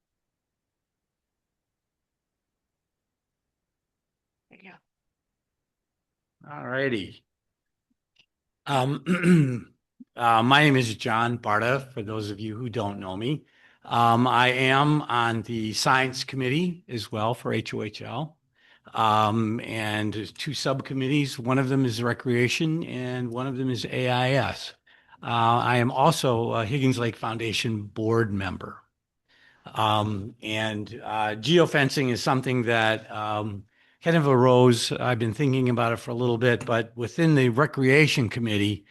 There you go. All righty. My name is John Barta, for those of you who don't know me. I am on the science committee as well for HOHL. And there's two subcommittees. One of them is recreation and one of them is AIS. I am also a Higgins Lake Foundation board member. And geofencing is something that kind of arose. I've been thinking about it for a little bit, but within the recreation committee,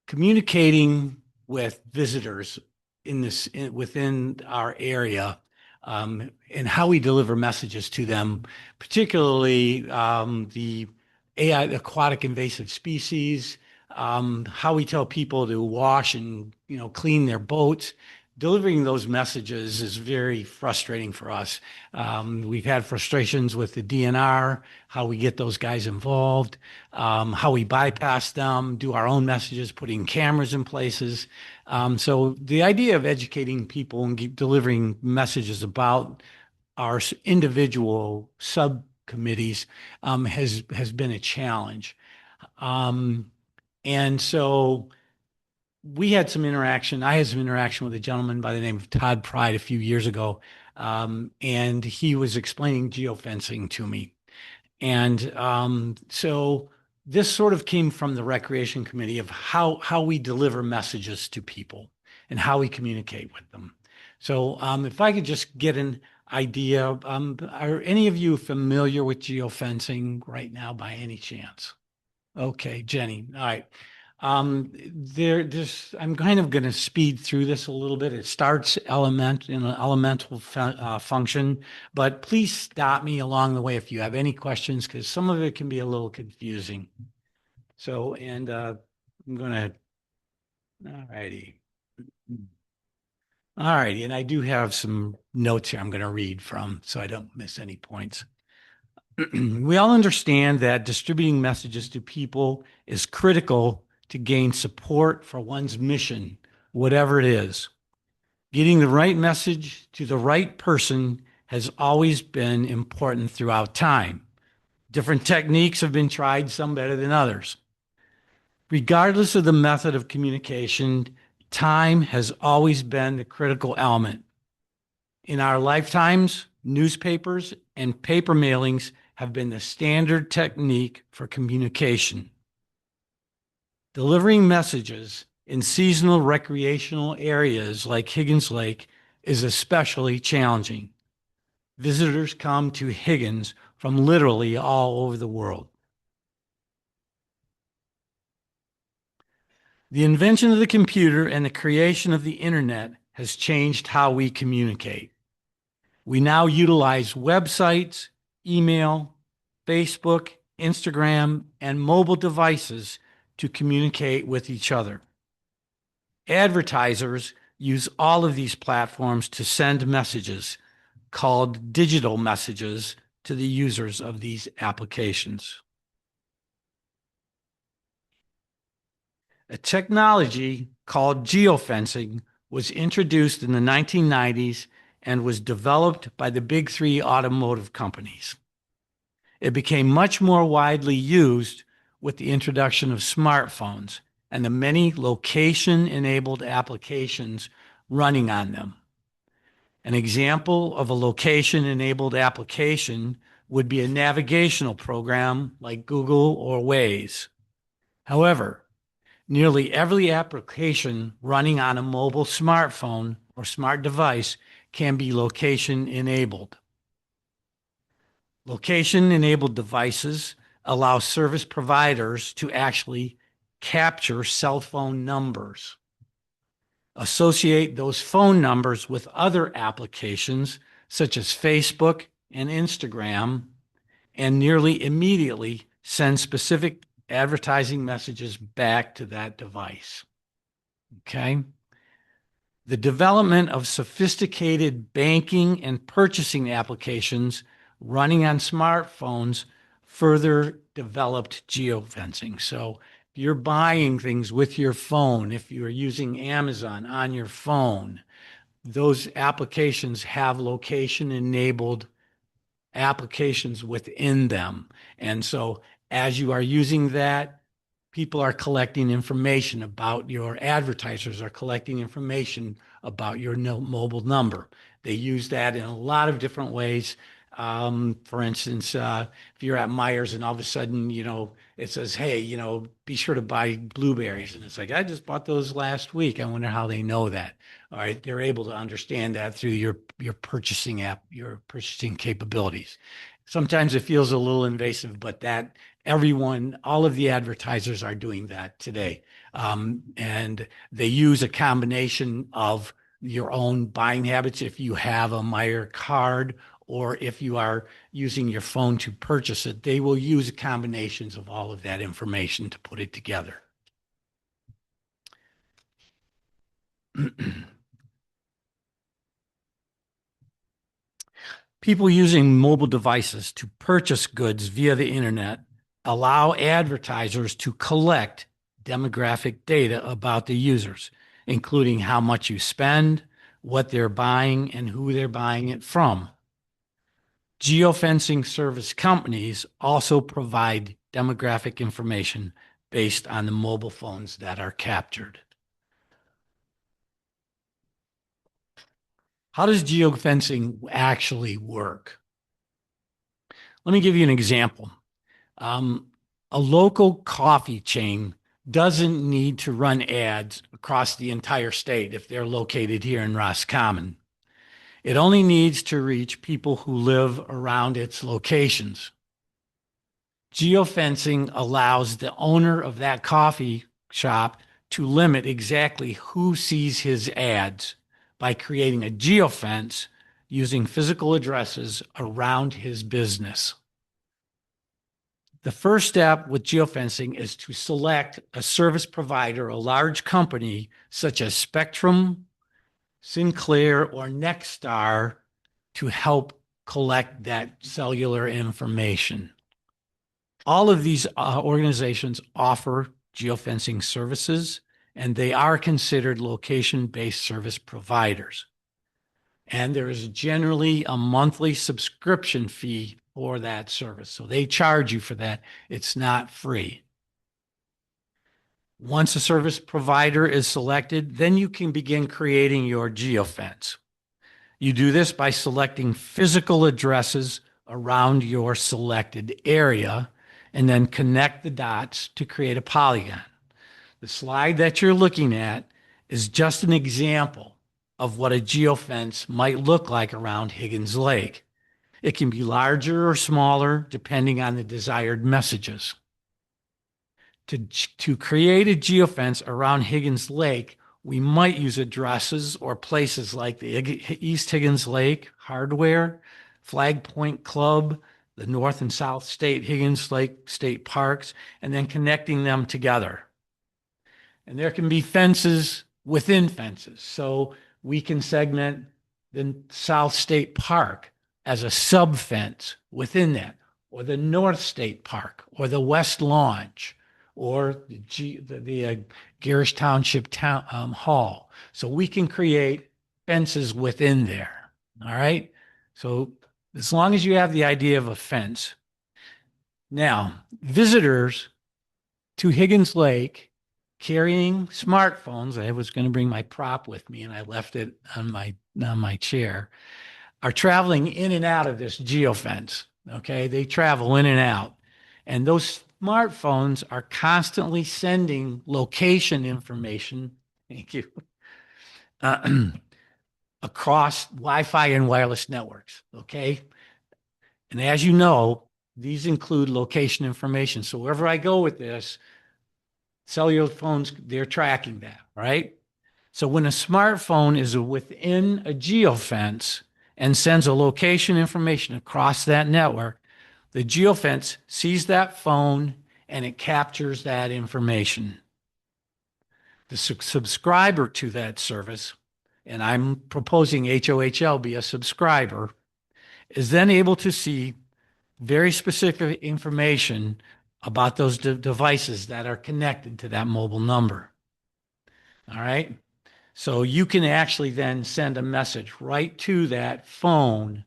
communicating with visitors within our area, and how we deliver messages to them, particularly the AI, aquatic invasive species, how we tell people to wash and clean their boats. Delivering those messages is very frustrating for us. We've had frustrations with the DNR, how we get those guys involved, how we bypass them, do our own messages, putting cameras in places. So the idea of educating people and delivering messages about our individual subcommittees has been a challenge. And so we had some interaction. I had some interaction with a gentleman by the name of Todd Pride a few years ago. And he was explaining geofencing to me. And so this sort of came from the recreation committee of how we deliver messages to people and how we communicate with them. So if I could just get an idea, are any of you familiar with geofencing right now by any chance? Okay, Jenny. All right. I'm kind of going to speed through this a little bit. It starts in an elemental function, but please stop me along the way if you have any questions, because some of it can be a little confusing. So, and I'm going to, all righty. All righty. And I do have some notes here I'm going to read from, so I don't miss any points. We all understand that distributing messages to people is critical to gain support for one's mission, whatever it is. Getting the right message to the right person has always been important throughout time. Different techniques have been tried, some better than others. Regardless of the method of communication, time has always been the critical element. In our lifetimes, newspapers and paper mailings have been the standard technique for communication. Delivering messages in seasonal recreational areas like Higgins Lake is especially challenging. Visitors come to Higgins from literally all over the world. The invention of the computer and the creation of the internet has changed how we communicate. We now utilize websites, email, Facebook, Instagram, and mobile devices to communicate with each other. Advertisers use all of these platforms to send messages, called digital messages, to the users of these applications. A technology called geofencing was introduced in the 1990s and was developed by the big three automotive companies. It became much more widely used with the introduction of smartphones and the many location-enabled applications running on them. An example of a location-enabled application would be a navigational program like Google or Waze. However, nearly every application running on a mobile smartphone or smart device can be location-enabled. Location-enabled devices allow service providers to actually capture cell phone numbers, associate those phone numbers with other applications such as Facebook and Instagram, and nearly immediately send specific advertising messages back to that device. Okay? The development of sophisticated banking and purchasing applications running on smartphones further developed geofencing. So if you're buying things with your phone, if you're using Amazon on your phone, those applications have location-enabled applications within them. And so as you are using that, people are collecting information about your advertisers are collecting information about your mobile number. They use that in a lot of different ways. For instance, if you're at Myers and all of a sudden, it says, hey, be sure to buy blueberries. And it's like, I just bought those last week. I wonder how they know that. All right. They're able to understand that through your purchasing app, your purchasing capabilities. Sometimes it feels a little invasive, but all of the advertisers are doing that today. And they use a combination of your own buying habits. If you have a Meyer card or if you are using your phone to purchase it, they will use combinations of all of that information to put it together. People using mobile devices to purchase goods via the internet allow advertisers to collect demographic data about the users, including how much you spend, what they're buying, and who they're buying it from. Geofencing service companies also provide demographic information based on the mobile phones that are captured. How does geofencing actually work? Let me give you an example. A local coffee chain doesn't need to run ads across the entire state if they're located here in Roscommon. It only needs to reach people who live around its locations. Geofencing allows the owner of that coffee shop to limit exactly who sees his ads by creating a geofence using physical addresses around his business. The first step with geofencing is to select a service provider, a large company such as Spectrum, Sinclair, or Nexstar to help collect that cellular information. All of these organizations offer geofencing services, and they are considered location-based service providers. And there is generally a monthly subscription fee for that service. So they charge you for that. It's not free. Once a service provider is selected, then you can begin creating your geofence. You do this by selecting physical addresses around your selected area and then connect the dots to create a polygon. The slide that you're looking at is just an example of what a geofence might look like around Higgins Lake. It can be larger or smaller depending on the desired messages. To create a geofence around Higgins Lake, we might use addresses or places like the East Higgins Lake Hardware, Flag Point Club, the North and South State Higgins Lake State Parks, and then connecting them together. And there can be fences within fences. So we can segment the South State Park as a sub-fence within that, or the North State Park, or the West Launch, or the Garish Township Town Hall. So we can create fences within there. All right. So as long as you have the idea of a fence. Now, visitors to Higgins Lake carrying smartphones, I was going to bring my prop with me and I left it on my chair, are traveling in and out of this geofence. Okay. They travel in and out. And those smartphones are constantly sending location information. Thank you. Across Wi-Fi and wireless networks. Okay. And as you know, these include location information. So wherever I go with this, cellular phones, they're tracking that, right? So when a smartphone is within a geofence and sends a location information across that network, the geofence sees that phone and it captures that information. The subscriber to that service, and I'm proposing HOHL be a subscriber, is then able to see very specific information about those devices that are connected to that mobile number. All right. So you can actually then send a message right to that phone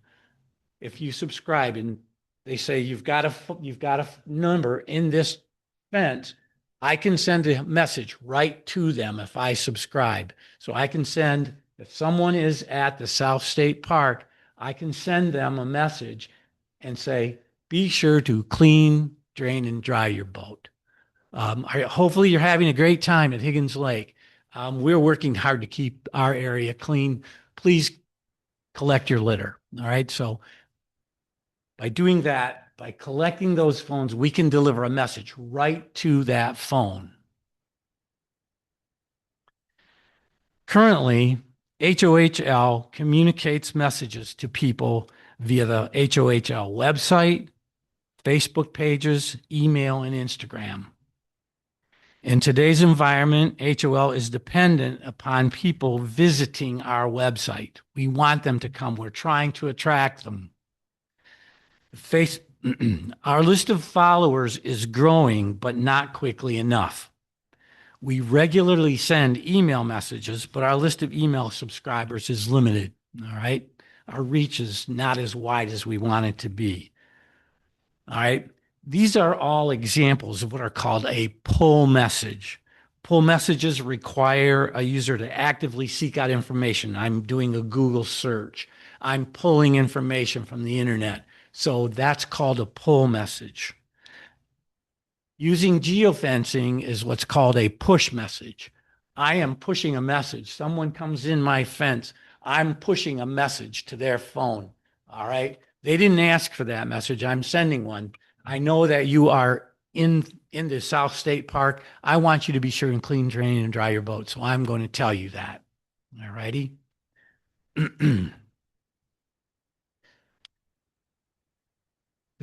if you subscribe and they say you've got a number in this fence. I can send a message right to them if I subscribe. So I can send, if someone is at the South State Park, I can send them a message and say, be sure to clean, drain, and dry your boat. Hopefully you're having a great time at Higgins Lake. We're working hard to keep our area clean. Please collect your litter. All right. So by doing that, by collecting those phones, we can deliver a message right to that phone. Currently, HOHL communicates messages to people via the HOHL website, Facebook pages, email, and Instagram. In today's environment, HOL is dependent upon people visiting our website. We want them to come. We're trying to attract them. Our list of followers is growing, but not quickly enough. We regularly send email messages, but our list of email subscribers is limited. All right. Our reach is not as wide as we want it to be. All right. These are all examples of what are called a pull message. Pull messages require a user to actively seek out information. I'm doing a Google search. I'm pulling information from the internet. So that's called a pull message. Using geofencing is what's called a push message. I am pushing a message. Someone comes in my fence. I'm pushing a message to their phone. All right. They didn't ask for that message. I'm sending one. I know that you are in the South State Park. I want you to be sure and clean, drain, and dry your boat. So I'm going to tell you that. All righty. The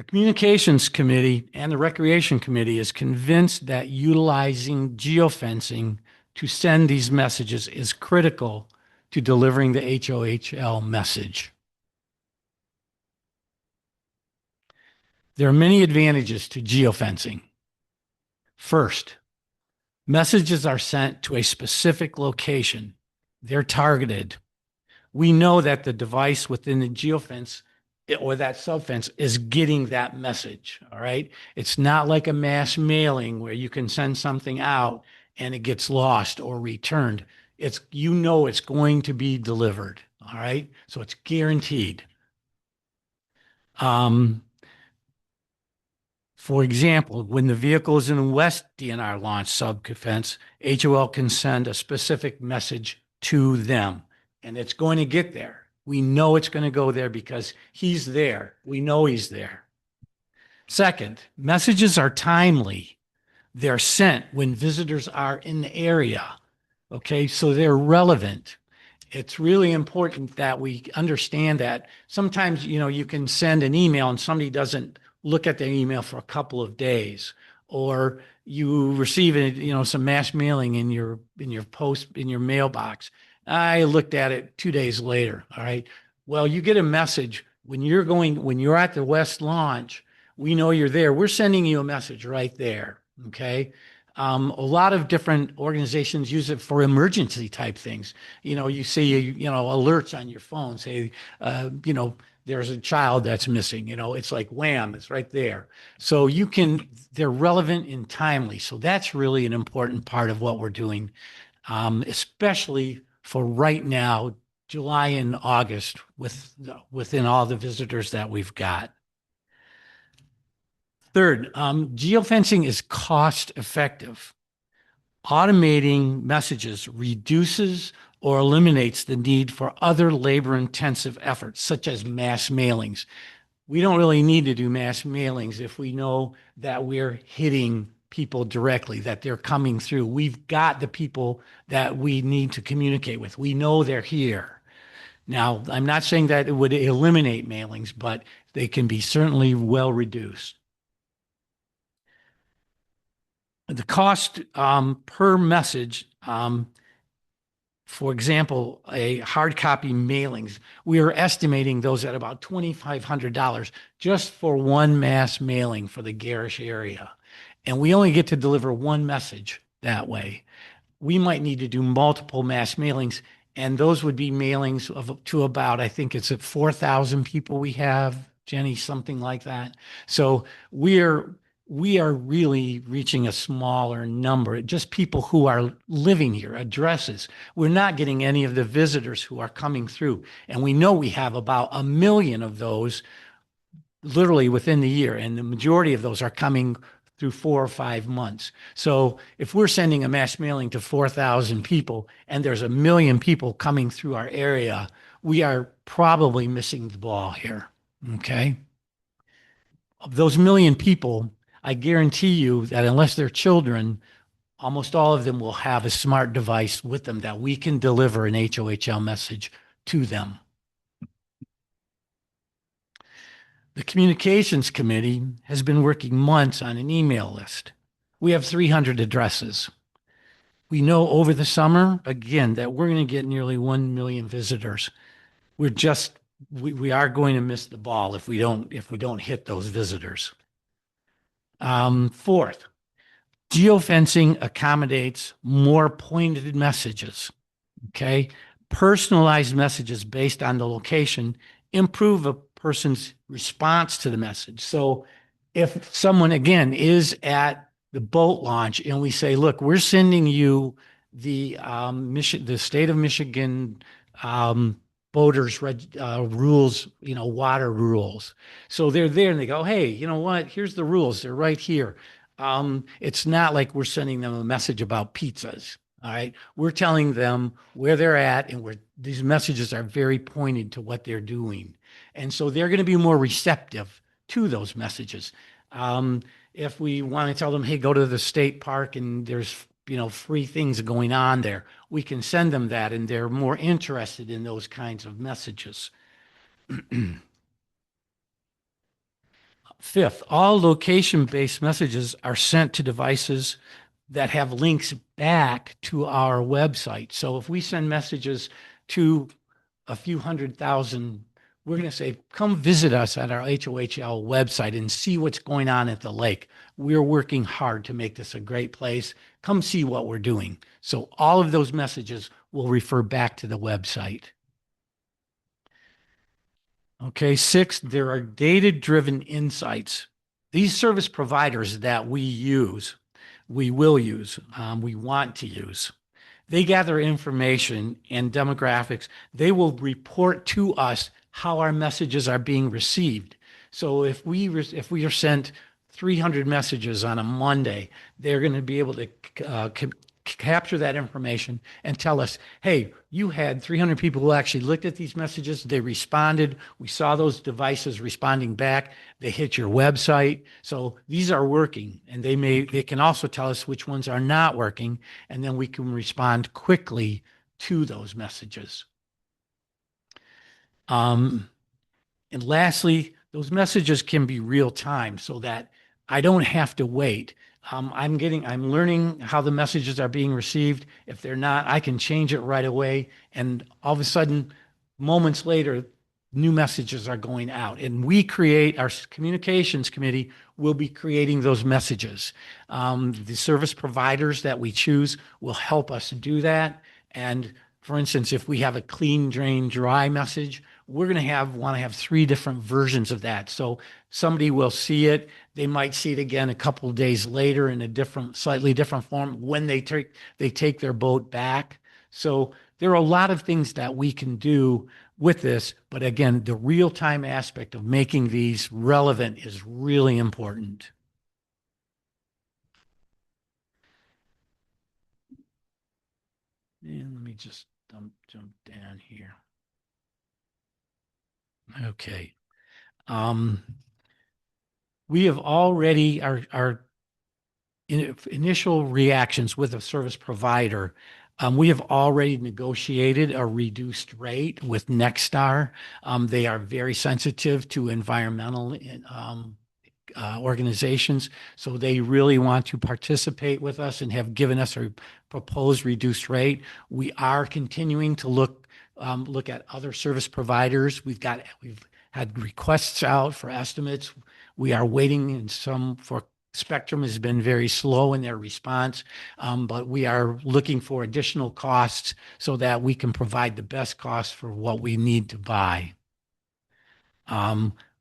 Communications Committee and the Recreation Committee is convinced that utilizing geofencing to send these messages is critical to delivering the HOHL message. There are many advantages to geofencing. First, messages are sent to a specific location. They're targeted. We know that the device within the geofence or that subfence is getting that message. All right. It's not like a mass mailing where you can send something out and it gets lost or returned. It's, you know, it's going to be delivered. All right. So it's guaranteed. For example, when the vehicle is in the West DNR launch subfence, HOL can send a specific message to them and it's going to get there. We know it's going to go there because he's there. We know he's there. Second, messages are timely. They're sent when visitors are in the area. Okay, so they're relevant. It's really important that we understand that. Sometimes, you know, you can send an email and somebody doesn't look at the email for a couple of days, or you receive some mass mailing in your mailbox. I looked at it 2 days later. All right. Well, you get a message when you're at the West launch, we know you're there. We're sending you a message right there. Okay. A lot of different organizations use it for emergency type things. You see, alerts on your phone say, there's a child that's missing. It's like wham, it's right there. So they're relevant and timely. So that's really an important part of what we're doing, especially for right now, July and August, within all the visitors that we've got. Third, geofencing is cost effective. Automating messages reduces or eliminates the need for other labor intensive efforts, such as mass mailings. We don't really need to do mass mailings if we know that we're hitting people directly, that they're coming through. We've got the people that we need to communicate with. We know they're here. Now, I'm not saying that it would eliminate mailings, but they can be certainly well reduced. The cost per message, for example, a hard copy mailings, we are estimating those at about $2,500 just for one mass mailing for the Garish area. And we only get to deliver one message that way. We might need to do multiple mass mailings, and those would be mailings to about, I think it's at 4,000 people we have, Jenny, something like that. So we are really reaching a smaller number, just people who are living here, addresses. We're not getting any of the visitors who are coming through. And we know we have about 1 million of those literally within the year. And the majority of those are coming through 4 or 5 months. So if we're sending a mass mailing to 4,000 people and there's 1 million people coming through our area, we are probably missing the ball here. Okay. Of those 1 million people, I guarantee you that unless they're children, almost all of them will have a smart device with them that we can deliver an HOHL message to them. The Communications Committee has been working months on an email list. We have 300 addresses. We know over the summer, again, that we're going to get nearly 1 million visitors. We are going to miss the ball if we don't hit those visitors. Fourth, geofencing accommodates more pointed messages. Okay. Personalized messages based on the location improve a person's response to the message. So if someone, again, is at the boat launch and we say, look, we're sending you the state of Michigan boaters rules, water rules. So they're there and they go, hey, you know what? Here's the rules. They're right here. It's not like we're sending them a message about pizzas. All right. We're telling them where they're at, and these messages are very pointed to what they're doing. And so they're going to be more receptive to those messages. If we want to tell them, hey, go to the state park and there's, free things going on there, we can send them that, and they're more interested in those kinds of messages. Fifth, all location-based messages are sent to devices that have links back to our website. So if we send messages to a few 100,000, we're going to say, come visit us at our HOHL website and see what's going on at the lake. We're working hard to make this a great place. Come see what we're doing. So all of those messages will refer back to the website. Okay, sixth, there are data-driven insights. These service providers that we will use, we want to use. They gather information and demographics. They will report to us how our messages are being received. So if we are sent 300 messages on a Monday, they're going to be able to capture that information and tell us, hey, you had 300 people who actually looked at these messages. They responded. We saw those devices responding back. They hit your website. So these are working, and they can also tell us which ones are not working, and then we can respond quickly to those messages. And lastly, those messages can be real time so that I don't have to wait. I'm learning how the messages are being received. If they're not, I can change it right away. And all of a sudden, moments later, new messages are going out. And we create, our communications committee will be creating those messages. The service providers that we choose will help us do that. And for instance, if we have a clean, drain, dry message, we're going to want to have 3 different versions of that. So somebody will see it. They might see it again a couple of days later in a different, slightly different form when they take their boat back. So there are a lot of things that we can do with this, but again, the real-time aspect of making these relevant is really important. And let me just jump down here. Okay. We have already, our initial reactions with a service provider, we have already negotiated a reduced rate with Nexstar. They are very sensitive to environmental organizations, so they really want to participate with us and have given us a proposed reduced rate. We are continuing to look at other service providers. We've had requests out for estimates. We are waiting for Spectrum has been very slow in their response, but we are looking for additional costs so that we can provide the best cost for what we need to buy.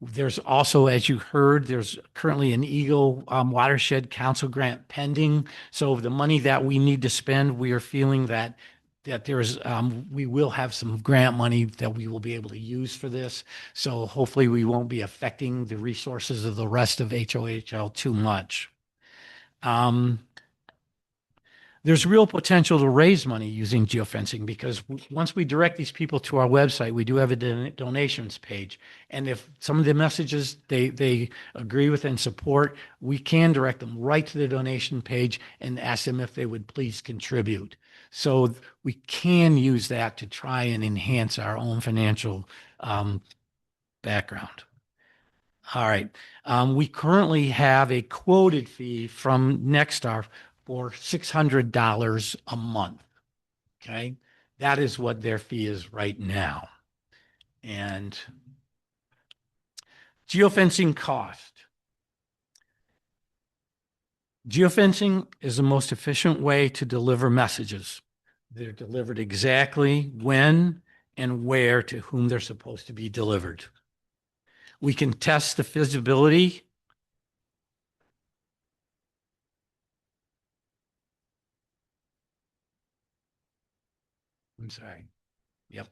There's also, as you heard, there's currently an Eagle Watershed Council grant pending. So the money that we need to spend, we are feeling that we will have some grant money that we will be able to use for this. So hopefully we won't be affecting the resources of the rest of HOHL too much. There's real potential to raise money using geofencing because once we direct these people to our website, we do have a donations page. And if some of the messages they agree with and support, we can direct them right to the donation page and ask them if they would please contribute. So we can use that to try and enhance our own financial background. All right. We currently have a quoted fee from Nexstar for $600 a month. Okay. That is what their fee is right now. And geofencing cost. Geofencing is the most efficient way to deliver messages. They're delivered exactly when and where to whom they're supposed to be delivered. We can test the feasibility. I'm sorry. Yep,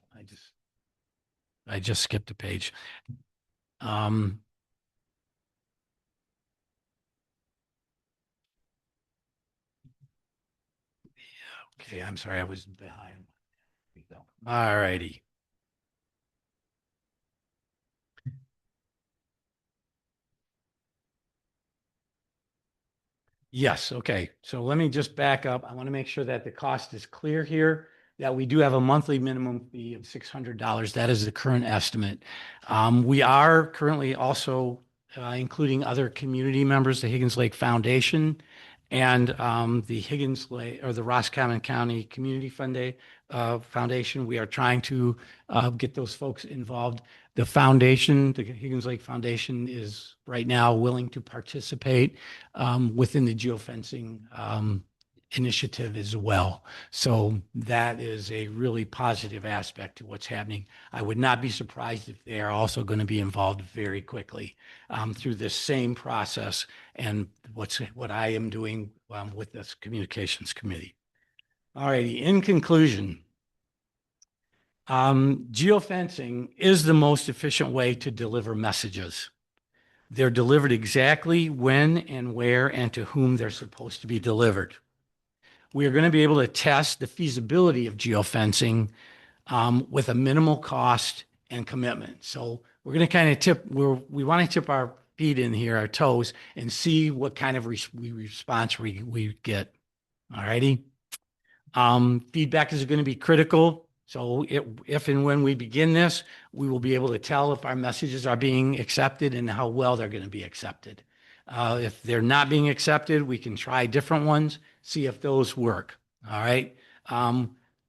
I just skipped a page. Okay, I'm sorry, I was behind. All righty. Yes, okay. So let me just back up. I want to make sure that the cost is clear here, that we do have a monthly minimum fee of $600. That is the current estimate. We are currently also including other community members, the Higgins Lake Foundation and the Higgins Lake or the Roscommon County Community Foundation. We are trying to get those folks involved. The foundation, the Higgins Lake Foundation, is right now willing to participate within the geofencing initiative as well. So that is a really positive aspect to what's happening. I would not be surprised if they are also going to be involved very quickly through this same process and what I am doing with this communications committee. All righty, in conclusion, geofencing is the most efficient way to deliver messages. They're delivered exactly when and where and to whom they're supposed to be delivered. We are going to be able to test the feasibility of geofencing with a minimal cost and commitment. So we're going to kind of we want to tip our feet in here, our toes, and see what kind of response we get. All righty. Feedback is going to be critical. So if and when we begin this, we will be able to tell if our messages are being accepted and how well they're going to be accepted. If they're not being accepted, we can try different ones, see if those work. All right.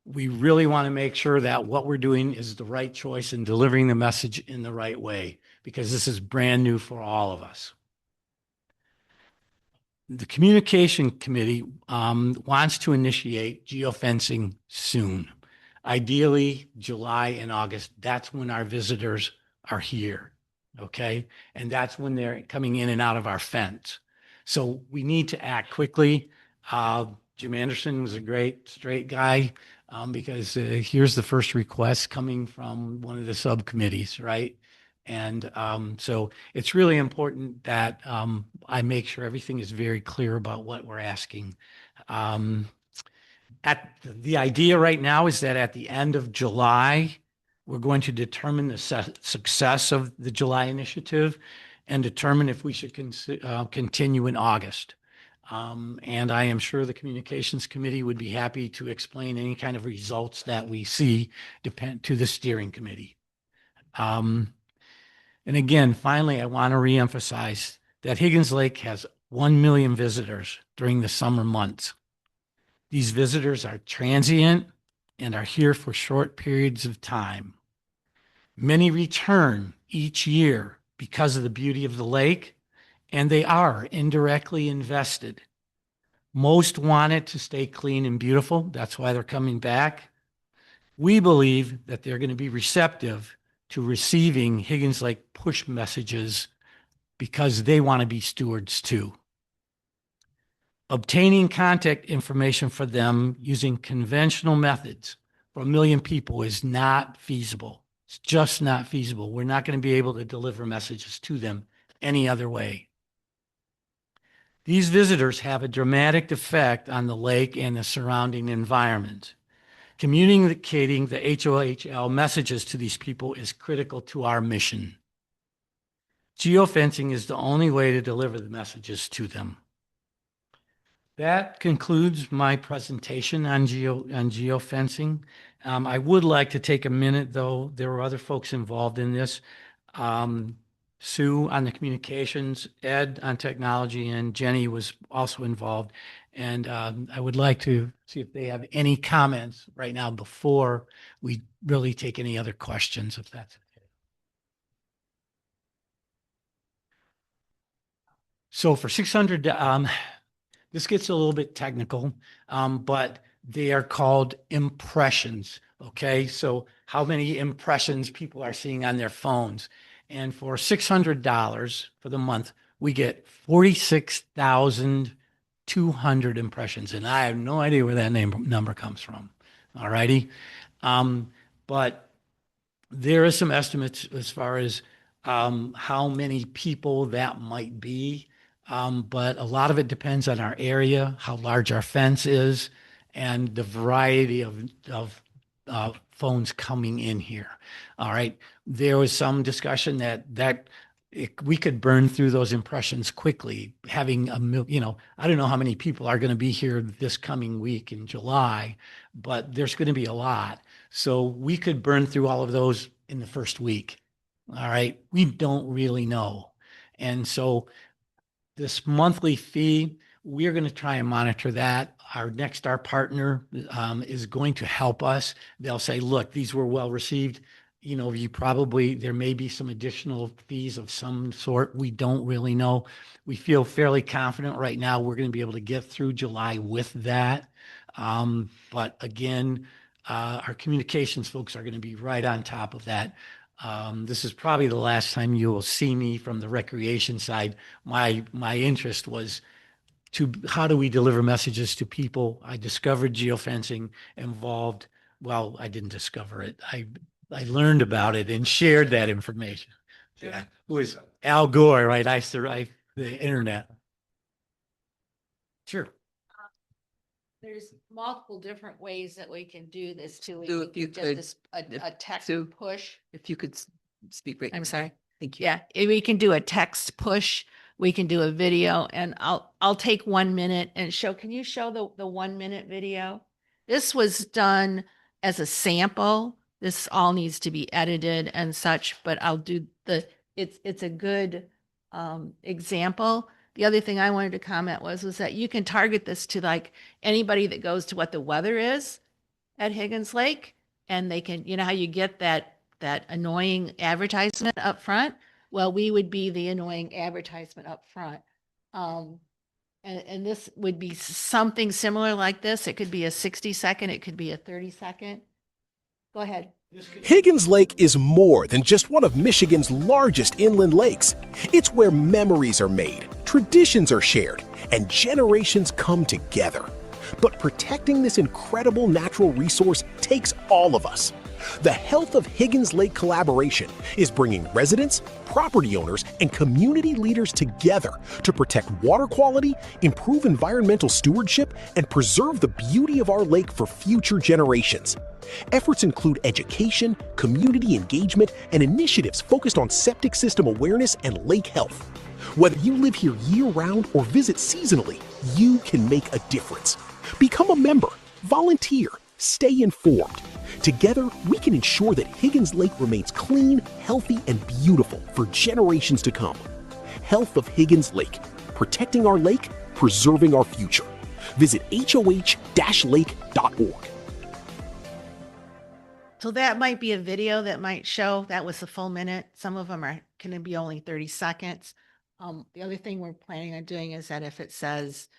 We really want to make sure that what we're doing is the right choice and delivering the message in the right way, because this is brand new for all of us. The communication committee wants to initiate geofencing soon. Ideally, July and August. That's when our visitors are here. Okay. And that's when they're coming in and out of our fence. So we need to act quickly. Jim Anderson was a great straight guy because here's the first request coming from one of the subcommittees, right? And so it's really important that I make sure everything is very clear about what we're asking. The idea right now is that at the end of July, we're going to determine the success of the July initiative and determine if we should continue in August. And I am sure the communications committee would be happy to explain any kind of results that we see to the steering committee. And again, finally, I want to reemphasize that Higgins Lake has 1 million visitors during the summer months. These visitors are transient and are here for short periods of time. Many return each year because of the beauty of the lake, and they are indirectly invested. Most want it to stay clean and beautiful. That's why they're coming back. We believe that they're going to be receptive to receiving Higgins Lake push messages because they want to be stewards too. Obtaining contact information for them using conventional methods for 1 million people is not feasible. It's just not feasible. We're not going to be able to deliver messages to them any other way. These visitors have a dramatic effect on the lake and the surrounding environment. Communicating the HOHL messages to these people is critical to our mission. Geofencing is the only way to deliver the messages to them. That concludes my presentation on geofencing. I would like to take a minute, though. There were other folks involved in this. Sue on the communications, Ed on technology, and Jenny was also involved. And I would like to see if they have any comments right now before we really take any other questions, if that's okay. So for 600, this gets a little bit technical, but they are called impressions. Okay, so how many impressions people are seeing on their phones. And for $600 for the month, we get 46,200 impressions. And I have no idea where that number comes from. All righty. But there are some estimates as far as how many people that might be. But a lot of it depends on our area, how large our fence is, and the variety of phones coming in here. All right. There was some discussion that we could burn through those impressions quickly. Having I don't know how many people are going to be here this coming week in July, but there's going to be a lot. So we could burn through all of those in the first week. All right. We don't really know. And so this monthly fee, we're going to try and monitor that. Our Nexstar partner is going to help us. They'll say, look, these were well received. There may be some additional fees of some sort. We don't really know. We feel fairly confident right now we're going to be able to get through July with that. But again, our communications folks are going to be right on top of that. This is probably the last time you will see me from the recreation side. My interest was to how do we deliver messages to people. I discovered geofencing involved. Well, I didn't discover it. I learned about it and shared that information. Yeah, it was Al Gore, right? I survived the internet. Sure. There's multiple different ways that we can do this too. Sue, if you could, A text Sue, push. if you could speak right. I'm sorry. Thank you. Yeah, we can do a text push. We can do a video, and I'll take 1 minute and show. Can you show the 1 minute video? This was done as a sample. This all needs to be edited and such, but I'll do it's a good example. The other thing I wanted to comment was that you can target this to like anybody that goes to what the weather is. at Higgins Lake, and they can, you know how you get that annoying advertisement up front? Well, we would be the annoying advertisement up front. And this would be something similar like this. It could be a 60-second, it could be a 30-second. Go ahead. Higgins Lake is more than just one of Michigan's largest inland lakes. It's where memories are made, traditions are shared, and generations come together. But protecting this incredible natural resource takes all of us. The Health of Higgins Lake collaboration is bringing residents, property owners, and community leaders together to protect water quality, improve environmental stewardship, and preserve the beauty of our lake for future generations. Efforts include education, community engagement, and initiatives focused on septic system awareness and lake health. Whether you live here year-round or visit seasonally, you can make a difference. Become a member, volunteer, stay informed. Together, we can ensure that Higgins Lake remains clean, healthy, and beautiful for generations to come. Health of Higgins Lake. Protecting our lake, preserving our future. Visit hoh-lake.org. So that might be a video that might show that was the full minute. Some of them are can be only 30 seconds. The other thing we're planning on doing is that if it says,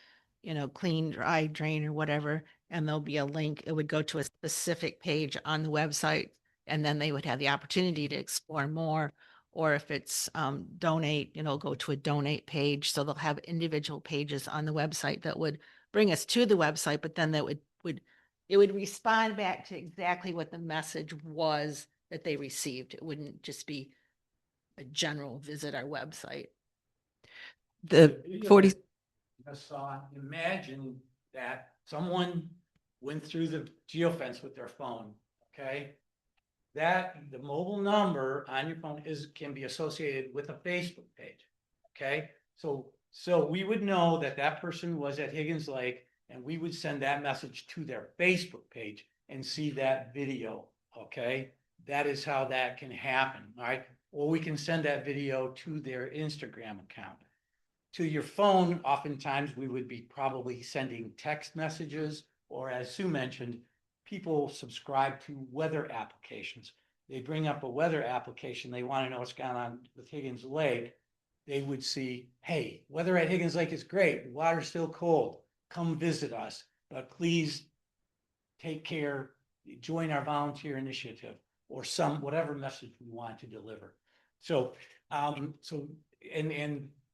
you know, clean, dry, drain, or whatever, and there'll be a link, it would go to a specific page on the website, and then they would have the opportunity to explore more. Or if it's donate, you know, go to a donate page. So they'll have individual pages on the website that would bring us to the website, but then that would it would respond back to exactly what the message was that they received. It wouldn't just be a general visit our website. The 40, Just saw, imagine that someone went through the geofence with their phone, okay? That the mobile number on your phone can be associated with a Facebook page, okay? So we would know that that person was at Higgins Lake, and we would send that message to their Facebook page and see that video, okay? That is how that can happen, all right? Or we can send that video to their Instagram account. To your phone, oftentimes we would be probably sending text messages, or as Sue mentioned, people subscribe to weather applications. They bring up a weather application, they want to know what's going on with Higgins Lake. They would see, hey, weather at Higgins Lake is great, water's still cold, come visit us, but please take care, join our volunteer initiative, or whatever message we want to deliver. So, and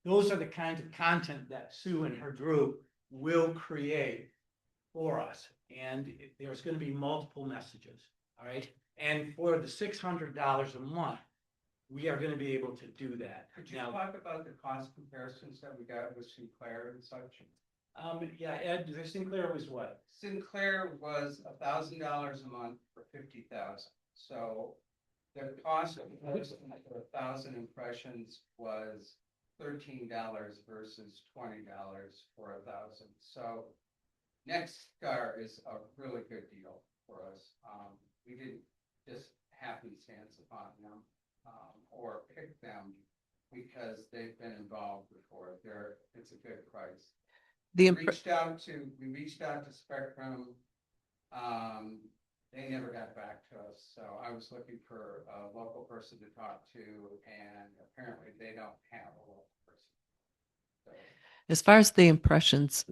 those are the kinds of content that Sue and her group will create for us. And there's going to be multiple messages, all right? And for the $600 a month, we are going to be able to do that. Could you talk about the cost comparisons that we got with Sinclair and such? Yeah, Ed, the Sinclair was what? Sinclair was $1,000 a month for 50,000. So the cost of for 1,000 impressions was $13 versus $20 for 1,000. So Nextstar is a really good deal for us. We didn't just happenstance upon them or pick them because they've been involved before. It's a good price. We reached out to Spectrum. They never got back to us. So I was looking for a local person to talk to, and apparently they don't have a local person. So, as far as the impressions,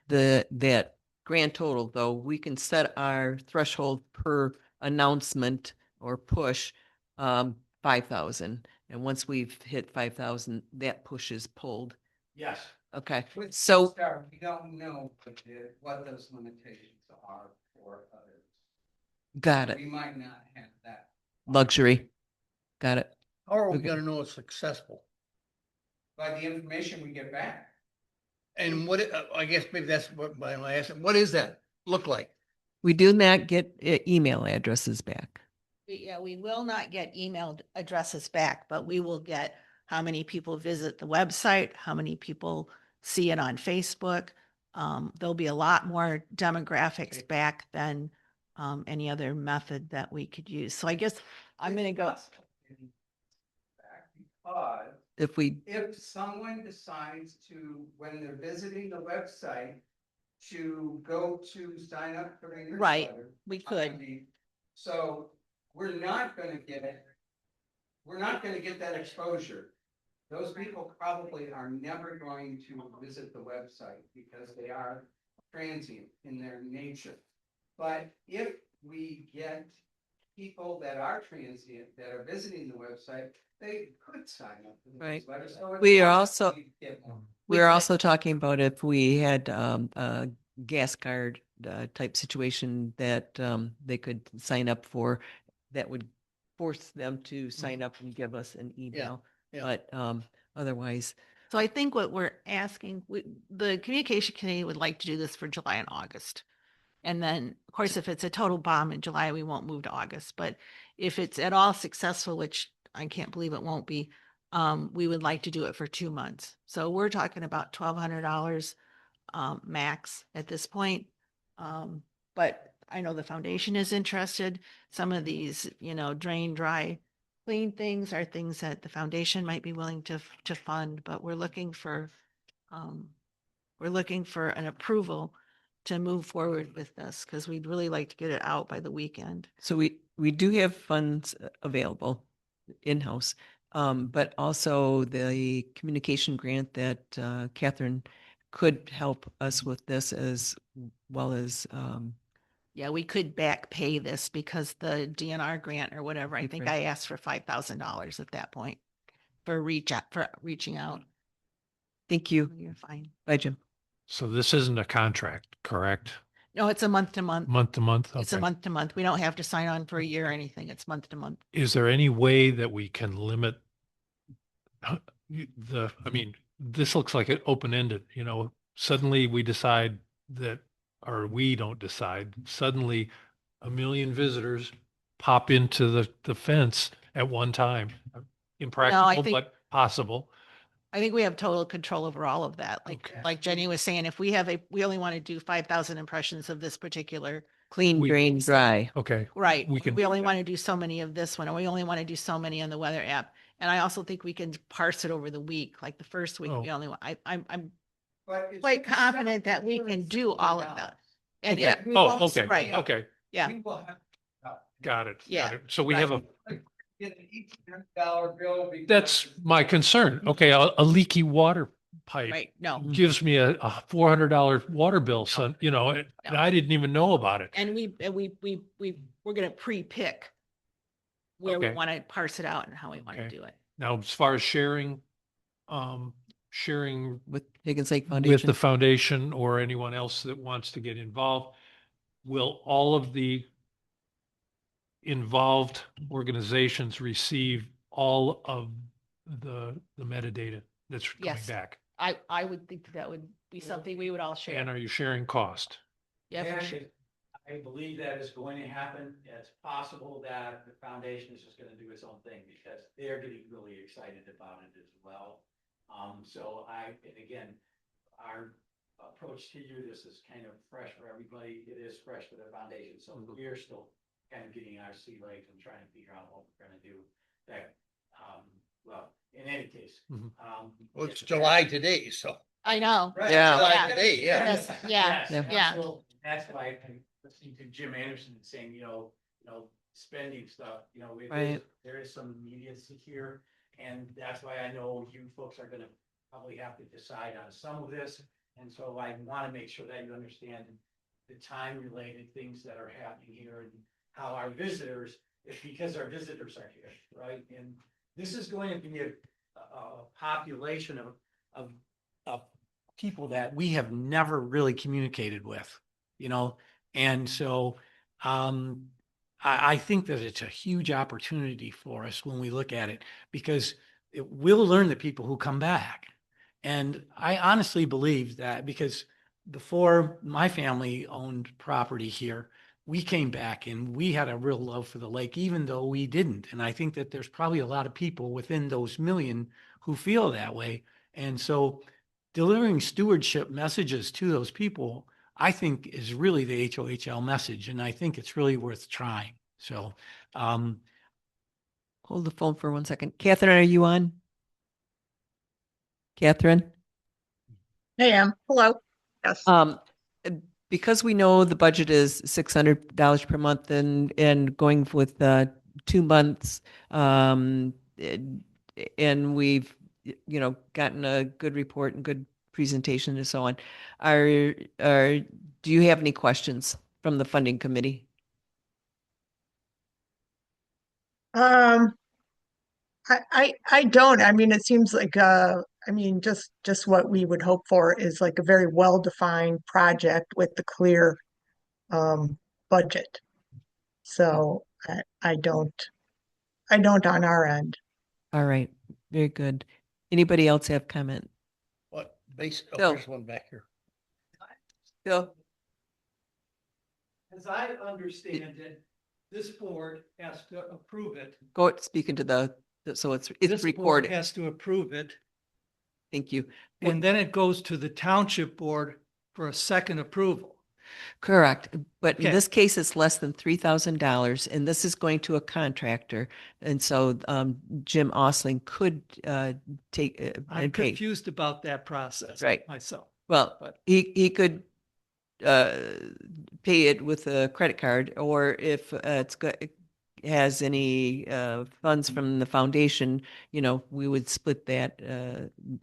that grand total, though, we can set our threshold per announcement or push 5,000. And once we've hit 5,000, that push is pulled. Yes. Okay. with So Nextstar, we don't know what those limitations are for others. got it. We might not have that Luxury. Got it. How are we Okay. gonna know it's successful? by the information we get back. And what, I guess maybe that's what my asking, what does that look like? We do not get email addresses back. Yeah, we will not get email addresses back, but we will get how many people visit the website, how many people see it on Facebook. There'll be a lot more demographics back than any other method that we could use. So I guess I'm going to go. Because If if someone decides to, when they're visiting the website, to go to sign up for the Right, newsletter. we I could. mean, so we're not gonna get that exposure. Those people probably are never going to visit the website because they are transient in their nature. But if we get people that are transient, that are visiting the website, they could sign up for the Right. newsletter. So it's We are not also- that we get more. We're also talking about if we had a gas card type situation that they could sign up for, that would force them to sign up and give us an email. yeah. But otherwise, So I think what we're asking, the communication committee would like to do this for July and August. And then, of course, if it's a total bomb in July, we won't move to August. But if it's at all successful, which I can't believe it won't be, we would like to do it for 2 months. So we're talking about $1,200 max at this point. But I know the foundation is interested. Some of these, drain, dry, clean things are things that the foundation might be willing to fund, but we're looking for an approval to move forward with this because we'd really like to get it out by the weekend. so we do have funds available in-house, but also the communication grant that Catherine could help us with this as well as Yeah, we could back pay this because the DNR grant or whatever, I think I asked for $5,000 at that point for reaching out. Thank you. You're fine. Bye, Jim. So this isn't a contract, correct? No, it's a month to month. Month to month? It's a Okay. month to month. We don't have to sign on for a year or anything. It's month to month. Is there any way that we can limit I mean, this looks like it open-ended, suddenly we decide that, or we don't decide, suddenly 1 million visitors pop into the fence at one time. Impractical, think- but possible. I think we have total control over all of that. Okay. Like Jenny was saying, if we only want to do 5,000 impressions of this particular, Clean, We- drain, dry. Okay. right. We can We do only that. want to do so many of this one, and we only want to do so many on the weather app. And I also think we can parse it over the week. Like the first week, we Oh. only, I'm But it's quite just confident that we can do all of that. And Yeah. we Oh, won't- okay, Right, okay. yeah. We will have Got it. Yeah, Got it. So we have a, get an $1,800 bill. because- that's my concern. Okay, a leaky water pipe Right, no. gives me a $400 water bill, son, and I didn't even know about it. And we're gonna pre-pick where we Okay. want to parse it out and how we want to Okay. do it. Now, as far as sharing With Higgins Lake with Foundation. the foundation or anyone else that wants to get involved, will all of the involved organizations receive all of the metadata that's coming Yes. back? I would think that would be something we would all And share. are you sharing cost? Yeah, for sure. I believe that is going to happen. It's possible that the foundation is just going to do its own thing because they're getting really excited about it as well. And again, our approach to you, this is kind of fresh for everybody. It is fresh for the foundation. So we're still kind of getting our sea legs and trying to figure out what we're going to do. That, in any case. Mhm. Well, it's July today, so. I know. Right, Yeah. July Yeah. today, yeah. Yes, yeah, Yeah. yeah. Absolutely. That's why I'm listening to Jim Anderson and saying, spending stuff, Right. there is some immediacy here. And that's why I know you folks are gonna probably have to decide on some of this. And so I want to make sure that you understand the time-related things that are happening here and how our visitors, it's because our visitors are here, right? And this is going to be a population of people that we have never really communicated with, and so I think that it's a huge opportunity for us when we look at it because we'll learn the people who come back. And I honestly believe that because before my family owned property here, we came back and we had a real love for the lake, even though we didn't. And I think that there's probably a lot of people within those million who feel that way. And so delivering stewardship messages to those people, I think is really the HOHL message. And I think it's really worth trying. So, Hold the phone for 1 second. Catherine, are you on? Catherine? I am. Hello. Yes. because we know the budget is $600 per month and going with 2 months, and we've, gotten a good report and good presentation and so on. Are, do you have any questions from the funding committee? Um, I don't. I mean, it seems like I mean, just what we would hope for is like a very well-defined project with the clear budget. So I don't on our end. All right, very good. Anybody else have comment? What base, oh, Bill. there's one back here. Bill? As I understand it, this board has to approve it. Go speak into so it's This board recorded. has to approve it, Thank you. and then it goes to the township board for a second approval. Correct. But in Okay. this case, it's less than $3,000 and this is going to a contractor. And so Jim Osling could take I'm and pay. confused about that process. Right. Myself. Well, But- he could uh, pay it with a credit card, or if it has any funds from the foundation, we would split that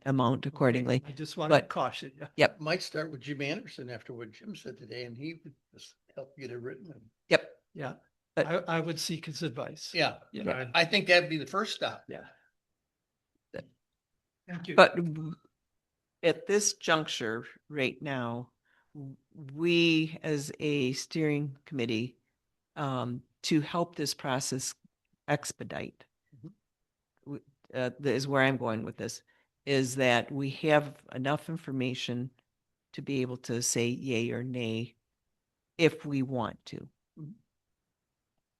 amount accordingly. I just want to But- caution you. Yep, Might start with Jim Anderson after what Jim said today, and he would just help get it written. yep. Yeah, But- I would seek his advice. Yeah, Yeah. I think that'd be the first stop. Yeah. Thank you. But at this juncture right now, we as a steering committee, to help this process expedite, is where I'm going with this, is that we have enough information to be able to say yay or nay if we want to.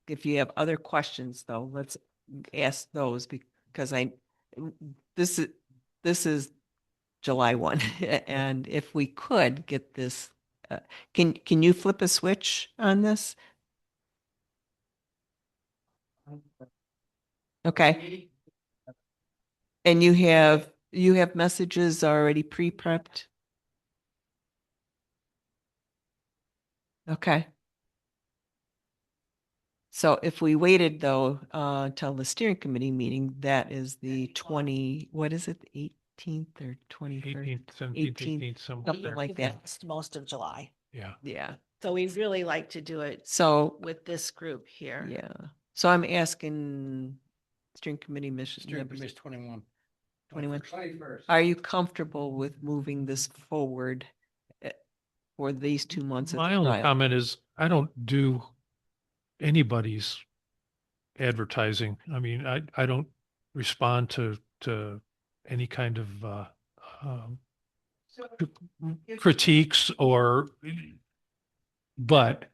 If you have other questions, though, let's ask those, because this is July 1. And if we could get this, can you flip a switch on this? Okay. And you have messages already pre-prepped? Okay. So if we waited though, till the steering committee meeting, that is the 20, what is it, 18th or 21st? 18th, 17th, 18th, 18th, something like that. It's most of July. Yeah. Yeah. So we really like to do it So, with this group here. yeah. So I'm asking steering committee mission Steering members, committee's 21. 21. 21st. Are you comfortable with moving this forward for these 2 months? of My only trial? comment is I don't do anybody's advertising. I mean, I don't respond to any kind of So if- critiques but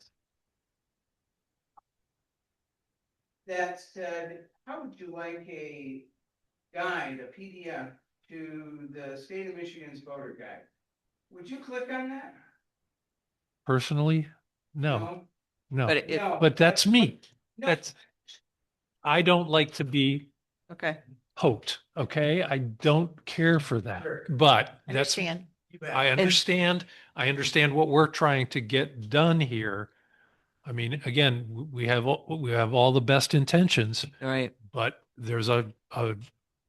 That said, how would you like a guide, a PDF to the state of Michigan's voter guide? Would you click on that? personally, no. But if, No, But that's me. no. I don't like to be okay. poked, okay? I don't care for that. But that's, Understand? I understand what we're trying to get done here. I mean, again, we have all the best intentions, All right. but there's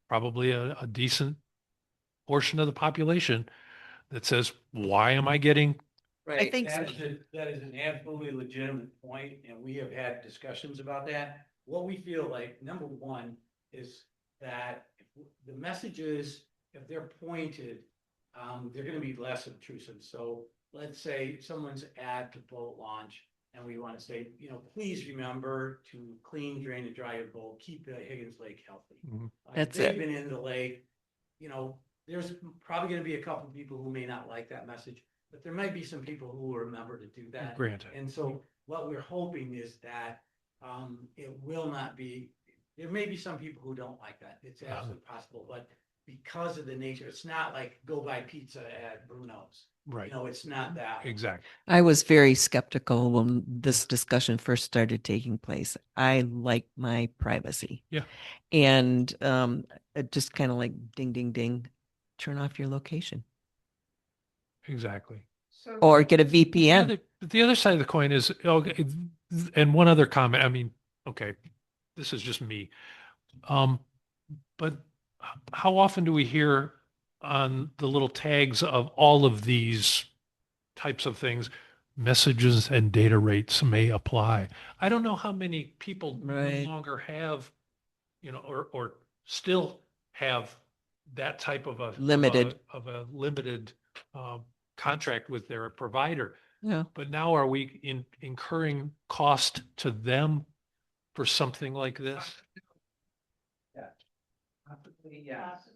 probably a decent portion of the population that says, why am I getting? Right. think so. That is an absolutely legitimate point, and we have had discussions about that. What we feel like, number one, is that if the messages, if they're pointed, they're gonna be less obtrusive. So let's say someone's at the boat launch, and we want to say, please remember to clean, drain, and dry your boat, keep the Higgins Lake healthy. Mhm. That's They've it. been in the lake, there's probably gonna be a couple people who may not like that message, but there might be some people who will remember to do that. Granted. And so what we're hoping is that it will not be, there may be some people who don't like that. It's absolutely possible, but because of the nature, it's not like go buy pizza at Bruno's. Right. It's not that. Exactly. I was very skeptical when this discussion first started taking place. I like my privacy. Yeah. And it just kind of like ding, ding, ding, turn off your location. Exactly. So or get a The VPN. other side of the coin is, okay, and one other comment, I mean, okay, this is just me. But how often do we hear on the little tags of all of these types of things, messages and data rates may apply? I don't know how many people no Right. longer have, or still have that type of Limited. of a limited contract with their provider. Yeah. But now are we incurring cost to them for something like this? Yes.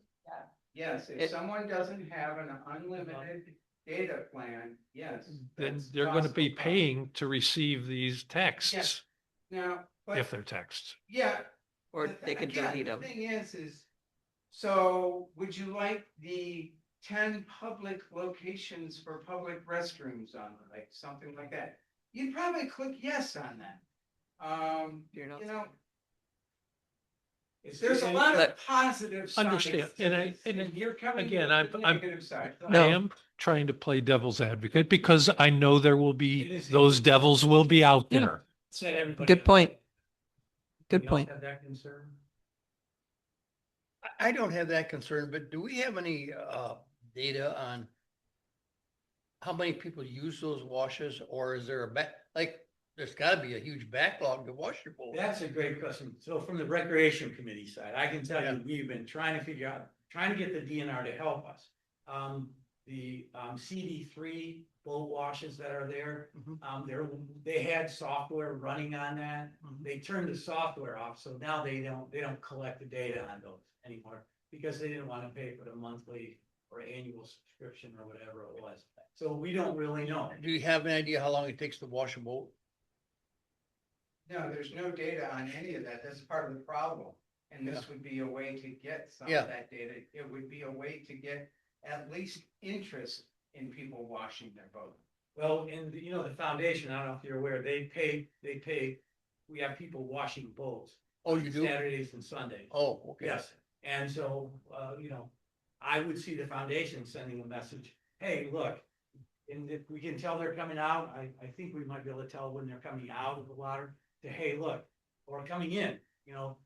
Yes, if It- someone doesn't have an unlimited data plan, yes. Then that's they're going to cost be will cost. paying to receive these texts, Yes. Now, but if they're texts. yeah. Or the they can again, delete the them. thing is, so would you like the 10 public locations for public restrooms on, like, something like that? You'd probably click yes on that. You're not- You know, there's a lot of But- positive sides. Understand, to and this, and you're coming again, with the I'm negative side. I No. am trying to play devil's advocate because I know there will It be, is- those devils will be out Yeah. there. Said everybody. Good point. Good Anything else point. have that concern? I don't have that concern, but do we have any data on how many people use those washes, or is there there's gotta be a huge backlog to wash your boat? That's a great question. So from the recreation committee side, I can tell Yeah. you, we've been trying to figure out, trying to get the DNR to help us. The CD3 boat washes that are there, they had software running on that. They turned the software off, so now they don't collect the data on those anymore because they didn't want to pay for the monthly or annual subscription or whatever it was. So we don't really know. Do you have an idea how long it takes to wash a boat? No, there's no data on any of that. That's part of the problem. And this would be a way to get some Yeah. of that data. It would be a way to get at least interest in people washing their boat. Well, and the foundation, I don't know if you're aware, they pay, we have people washing boats. Oh, you do? Saturdays and Sundays. Oh, okay. Yes, and so, I would see the foundation sending a message, hey, look. And if we can tell they're coming out, I think we might be able to tell when they're coming out of the water, to, hey, look, or coming in,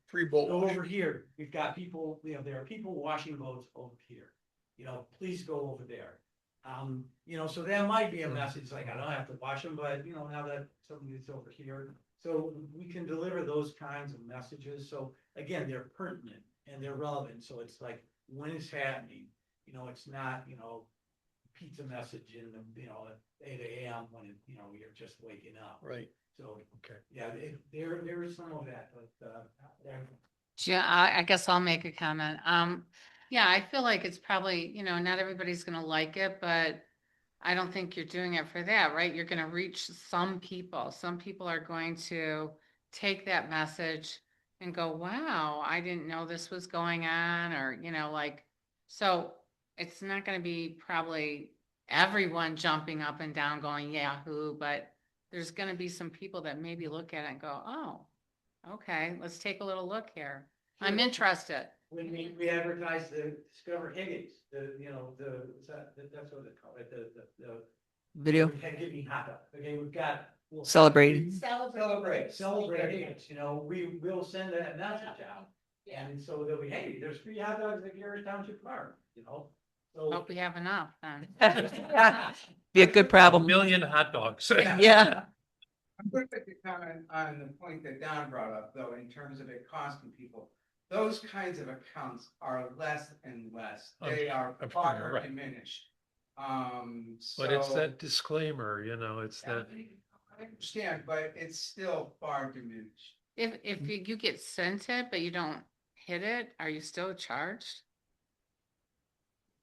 Free boat go wash. over here, we've got people, there are people washing boats over here. Please go over there. So that might be a message, like, I don't have to wash them, but now that somebody's over here. So we can deliver those kinds of messages. So again, they're pertinent and they're relevant. So it's like, when it's happening, it's not, pizza message in the, at 8 AM when you're just waking up. Right. So, okay, yeah, there is some of that, but, Yeah, I guess I'll make a comment. Yeah, I feel like it's probably, not everybody's gonna like it, but I don't think you're doing it for that, right? You're gonna reach some people. Some people are going to take that message and go, wow, I didn't know this was going on, or, so it's not gonna be probably everyone jumping up and down going Yahoo, but there's gonna be some people that maybe look at it and go, oh, okay, let's take a little look here. I'm interested. when we advertised the Discover Higgins, that's what they call it, the. Video. Giving hot dog. Okay, we've got. Celebrating. Celebrate Higgins, we will send that message out. And so there'll be, hey, there's free hot dogs at Garrett Township Park, so. Hope we have enough then. Be a good problem. Million hot dogs. Yeah. I'm going to make a comment on the point that Don brought up, though, in terms of it costing people. Those kinds of accounts are less and less. They are I'm far sure, right. diminished. But it's that disclaimer, it's that. I understand, but it's still far diminished. If you get sent it, but you don't hit it, are you still charged?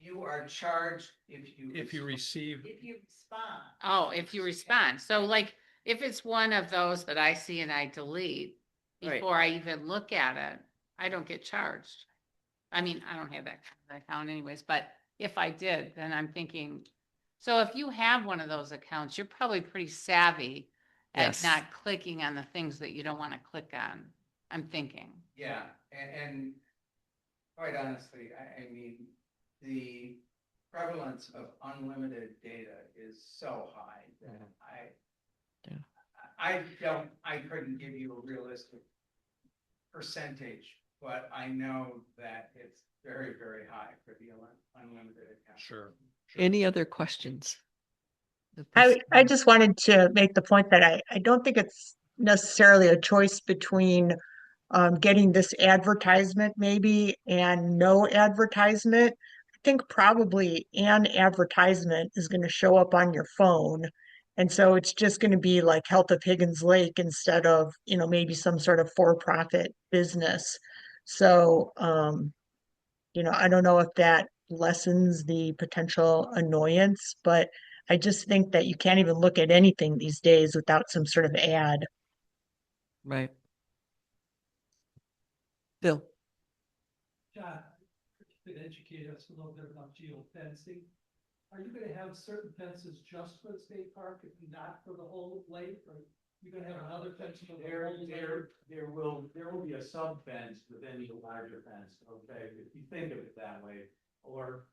You are charged If you receive, If you respond. Oh, if you respond. So like, if it's one of those that I see and I delete Right. before I even look at it, I don't get charged. I mean, I don't have that kind of account anyways, but if I did, then I'm thinking, so if you have one of those accounts, you're probably pretty savvy at Yes. not clicking on the things that you don't want to click on. I'm thinking. Yeah, and quite honestly, I mean, the prevalence of unlimited data is so high that Yeah. I couldn't give you a realistic percentage, but I know that it's very, very high for the unlimited account. Sure. Any other questions? I just wanted to make the point that I don't think it's necessarily a choice between getting this advertisement maybe and no advertisement. I think probably an advertisement is going to show up on your phone. And so it's just going to be like Health of Higgins Lake instead of, maybe some sort of for-profit business. So, I don't know if that lessens the potential annoyance, but I just think that you can't even look at anything these days without some sort of ad. Right. Bill. John, if you could educate us a little bit about geofencing. Are you gonna have certain fences just for the state park and not for the whole lake, or you gonna have another fence for the whole lake? There will be a sub fence within the larger fence, okay, if you think of it that way. Or,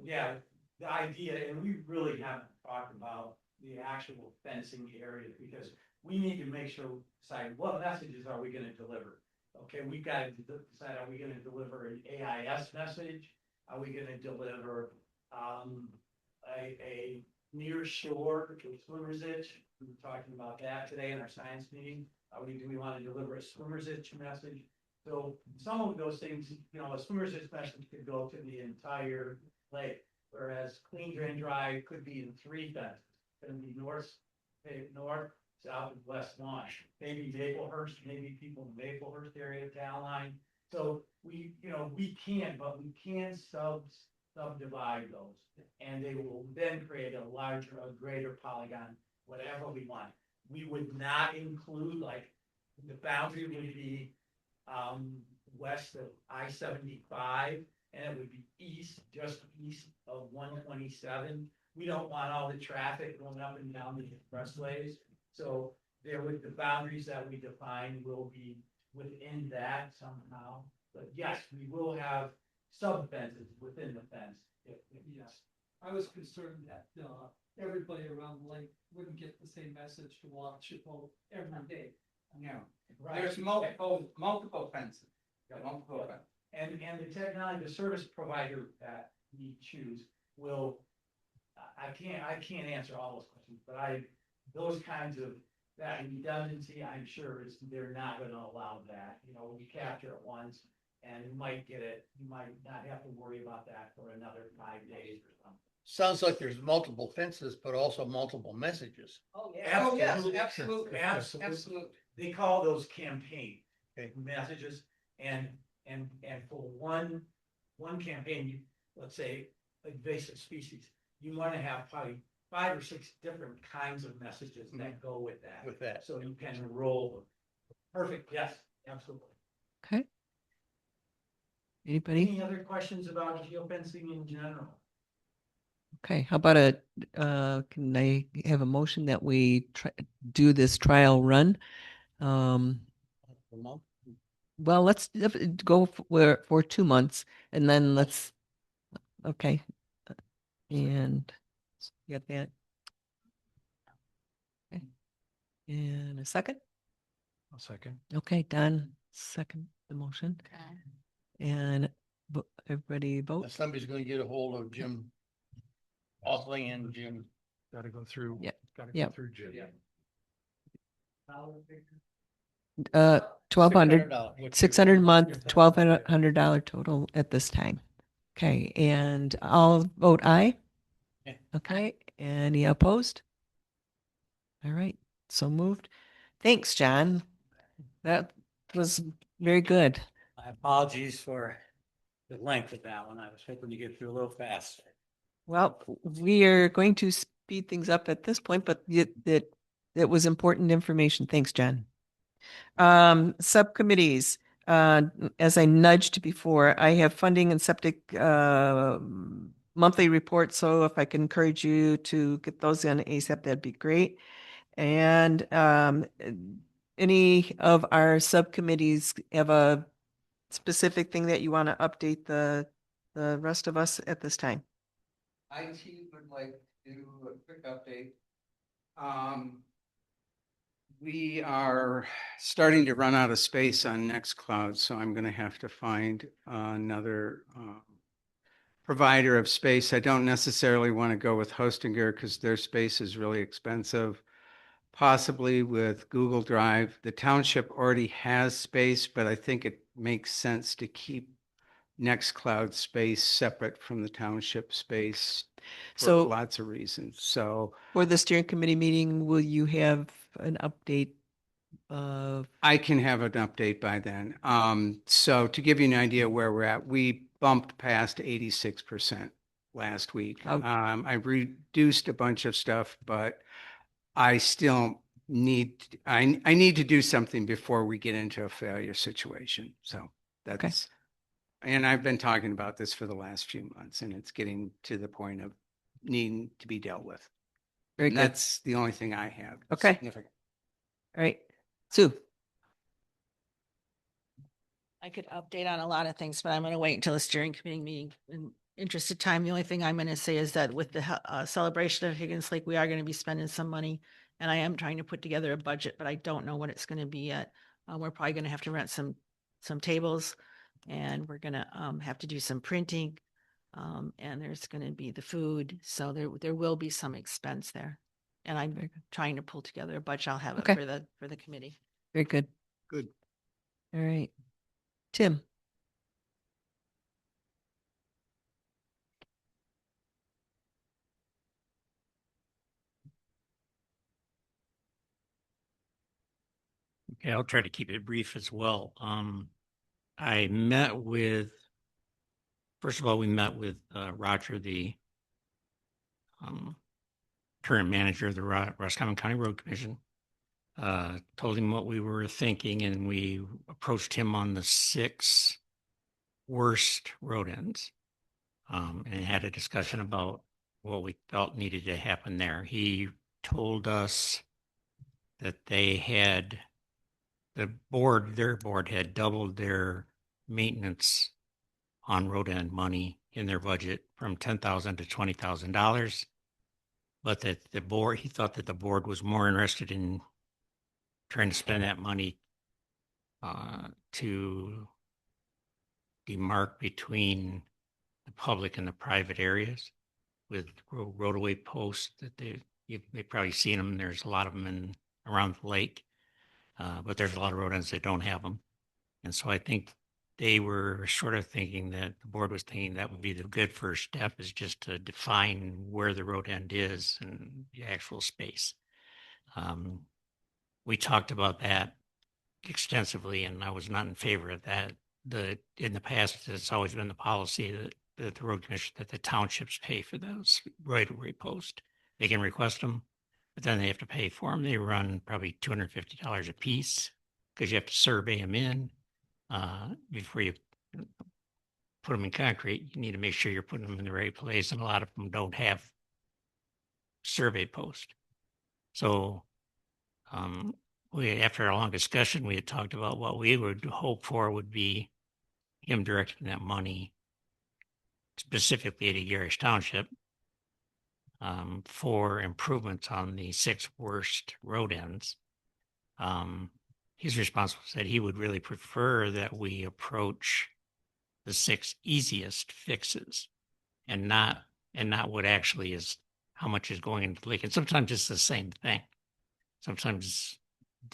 yeah, the idea, and we really haven't talked about the actual fencing area, because we need to make sure, decide what messages are we gonna deliver? Okay, we've got to decide, are we gonna deliver an AIS message? Are we gonna deliver, a near shore swimmer's itch? We were talking about that today in our science meeting. Do we want to deliver a swimmer's itch message? So some of those things, a swimmer's itch message could go to the entire lake, whereas clean, drain, dry could be in 3 fences. It's gonna be north, south, and west lawn. Maybe Maplehurst, maybe people in the Maplehurst area town line. So we can subdivide those, and they will then create a greater polygon, whatever we want. We would not include, like, the boundary would be west of I-75, and it would be just east of 127. We don't want all the traffic going up and down the expressways. So the boundaries that we define will be within that somehow. But yes, we will have sub fences within the fence. Yes, I was concerned that everybody around the lake wouldn't get the same message to watch it all every day. No, Right. there's multiple fences. Multiple fences. And the technology, the service provider that we choose will, I can't answer all those questions, but those kinds of, that redundancy, I'm sure they're not gonna allow that. We capture it once and you might not have to worry about that for another 5 days or something. Sounds like there's multiple fences, but also multiple messages. Oh, yeah. Oh, yes, Absolutely. absolutely. They call those campaign messages, and for one campaign, let's say invasive species, you want to have probably 5 or 6 different kinds of messages that go with that. With that. So you can roll. Perfect. Yes, absolutely. Okay. Anybody? Any other questions about geofencing in general? Okay, how about can I have a motion that we do this trial run? Well, let's go for 2 months and then okay. And you got that? Okay. And a second? A second. Okay, Don, second the motion. Okay. And everybody vote? Somebody's gonna get a hold of Jim Offling and Jim. Got to go through. Yep. Got to Yep. go through Jim. 1,200, $600. 600 a month, $1,200 total at this time. Okay, and I'll vote aye. Yeah. Okay, any opposed? All right, so moved. Thanks, John. That was very good. My apologies for the length of that one. I was hoping to get through a little faster. Well, we are going to speed things up at this point, but it was important information. Thanks, John. Subcommittees, as I nudged before, I have funding and septic monthly reports. So if I can encourage you to get those in ASAP, that'd be great. And any of our subcommittees have a specific thing that you want to update the rest of us at this time? IT would like to do a quick update. We are starting to run out of space on Nextcloud, so I'm going to have to find another provider of space. I don't necessarily want to go with Hostinger because their space is really expensive. Possibly with Google Drive. The township already has space, but I think it makes sense to keep Nextcloud space separate from the township space for So- lots of reasons. So For the steering committee meeting, will you have an update of, I can have an update by then. So to give you an idea where we're at, we bumped past 86% last week. Oh. I reduced a bunch of stuff, but I still I need to do something before we get into a failure situation. So that's, and I've been talking about this for the last few months, and it's getting to the point of needing to be dealt with. very And good. that's the only thing I have. Okay. significant. All right. Sue? I could update on a lot of things, but I'm going to wait until the steering committee meeting. In interest of time, the only thing I'm going to say is that with the celebration of Higgins Lake, we are going to be spending some money, and I am trying to put together a budget, but I don't know what it's going to be yet. We're probably going to have to rent some tables, and we're going to have to do some printing, and there's going to be the food, so there will be some expense there. And I'm trying to pull together a budget. I'll have it Okay. for the committee. Very good. Good. All right. Tim? Okay, I'll try to keep it brief as well. I met with, first of all, we met with Roger, the current manager of the Roscommon County Road Commission. Told him what we were thinking, and we approached him on the 6 worst road ends, and had a discussion about what we felt needed to happen there. He told us that their board had doubled their maintenance on road end money in their budget from $10,000 to $20,000, but that he thought that the board was more interested in trying to spend that money to demarc between the public and the private areas with roadway posts that they've probably seen them. There's a lot of them around the lake, but there's a lot of road ends that don't have them. And so I think they were sort of thinking that the board was thinking that would be the good first step, is just to define where the road end is and the actual space. We talked about that extensively, and I was not in favor of that. In the past, it's always been the policy that the road commission, that the townships pay for those right-of-way posts. They can request them, but then they have to pay for them. They run probably $250 a piece because you have to survey them in before you put them in concrete. You need to make sure you're putting them in the right place, and a lot of them don't have survey posts. So after a long discussion, we had talked about what we would hope for would be him directing that money specifically to Garish Township for improvements on the 6 worst road ends. His response was that he would really prefer that we approach the 6 easiest fixes and not what actually is how much is going into the lake. And sometimes it's the same thing. Sometimes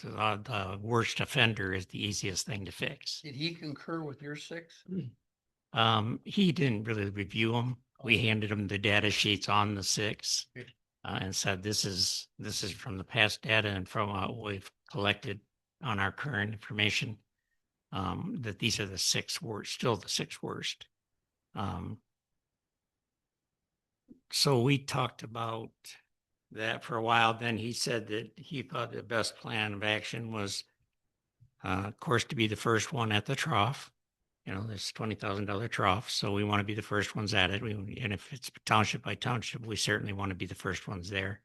the worst offender is the easiest thing to fix. Did he concur with your 6? He didn't really review them. We handed him the data sheets on the 6 and said, this is from the past data and from what we've collected on our current information, that these are the 6 worst, still the 6 worst. So we talked about that for a while. Then he said that he thought the best plan of action was, of course, to be the first one at the trough. You know, this $20,000 trough. So we want to be the first ones at it. And if it's township by township, we certainly want to be the first ones there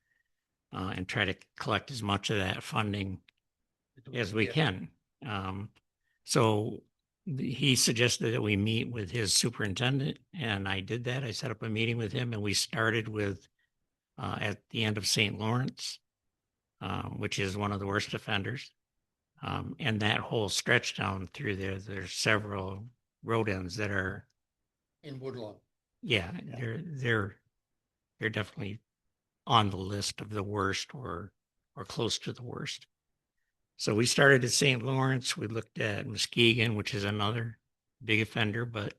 and try to collect as much of that funding as we can. So he suggested that we meet with his superintendent, and I did that. I set up a meeting with him, and we started with at the end of St. Lawrence, which is one of the worst offenders. And that whole stretch down through there, there's several road ends that are, In Woodlawn. yeah, they're definitely on the list of the worst or close to the worst. So we started at St. Lawrence. We looked at Muskegon, which is another big offender, but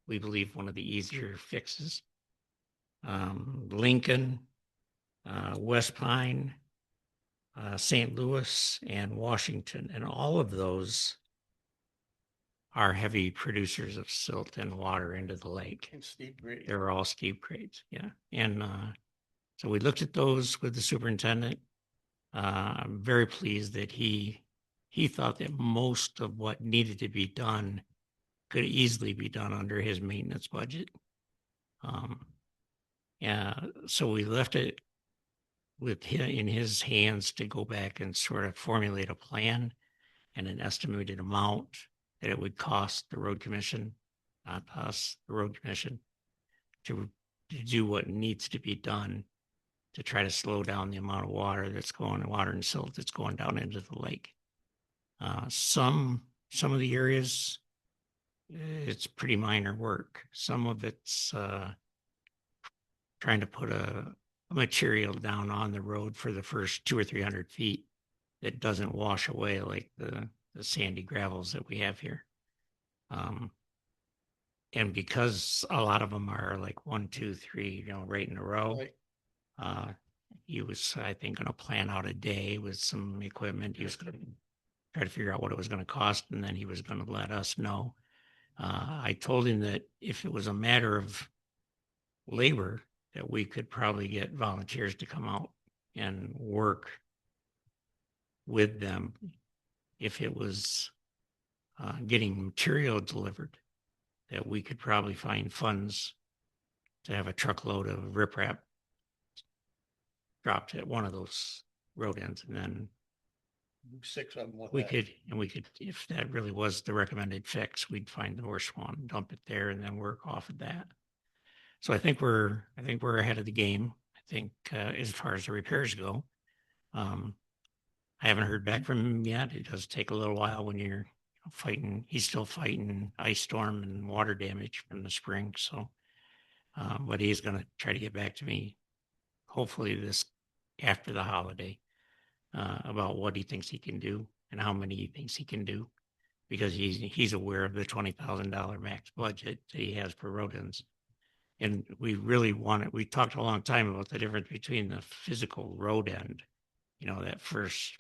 we believe one of the easier fixes. Lincoln, West Pine, St. Louis, and Washington, and all of those are heavy producers of silt and water into the lake. And steep grade. They're all steep grades, yeah. And so we looked at those with the superintendent. I'm very pleased that he thought that most of what needed to be done could easily be done under his maintenance budget. Yeah, so we left it with him in his hands to go back and sort of formulate a plan and an estimated amount that it would cost the road commission, not us, the road commission, to do what needs to be done to try to slow down the amount of water water and silt that's going down into the lake. Some of the areas, it's pretty minor work. Some of it's trying to put a material down on the road for the first 200 or 300 feet that doesn't wash away like the sandy gravels that we have here. And because a lot of them are like 1, 2, 3, right in a row, Right. he was, I think, going to plan out a day with some equipment. He was going to try to figure out what it was going to cost, and then he was going to let us know. I told him that if it was a matter of labor, that we could probably get volunteers to come out and work with them. If it was getting material delivered, that we could probably find funds to have a truckload of riprap dropped at one of those road ends, and then 6 of them. with we that. could, if that really was the recommended fix, we'd find the worst one, dump it there, and then work off of that. So I think we're ahead of the game. I think as far as the repairs go, I haven't heard back from him yet. It does take a little while when you're fighting. He's still fighting ice storm and water damage from the spring. So, but he's going to try to get back to me, hopefully this after the holiday, about what he thinks he can do and how many he thinks he can do, because he's aware of the $20,000 max budget that he has for road ends. And we really we talked a long time about the difference between the physical road end, that first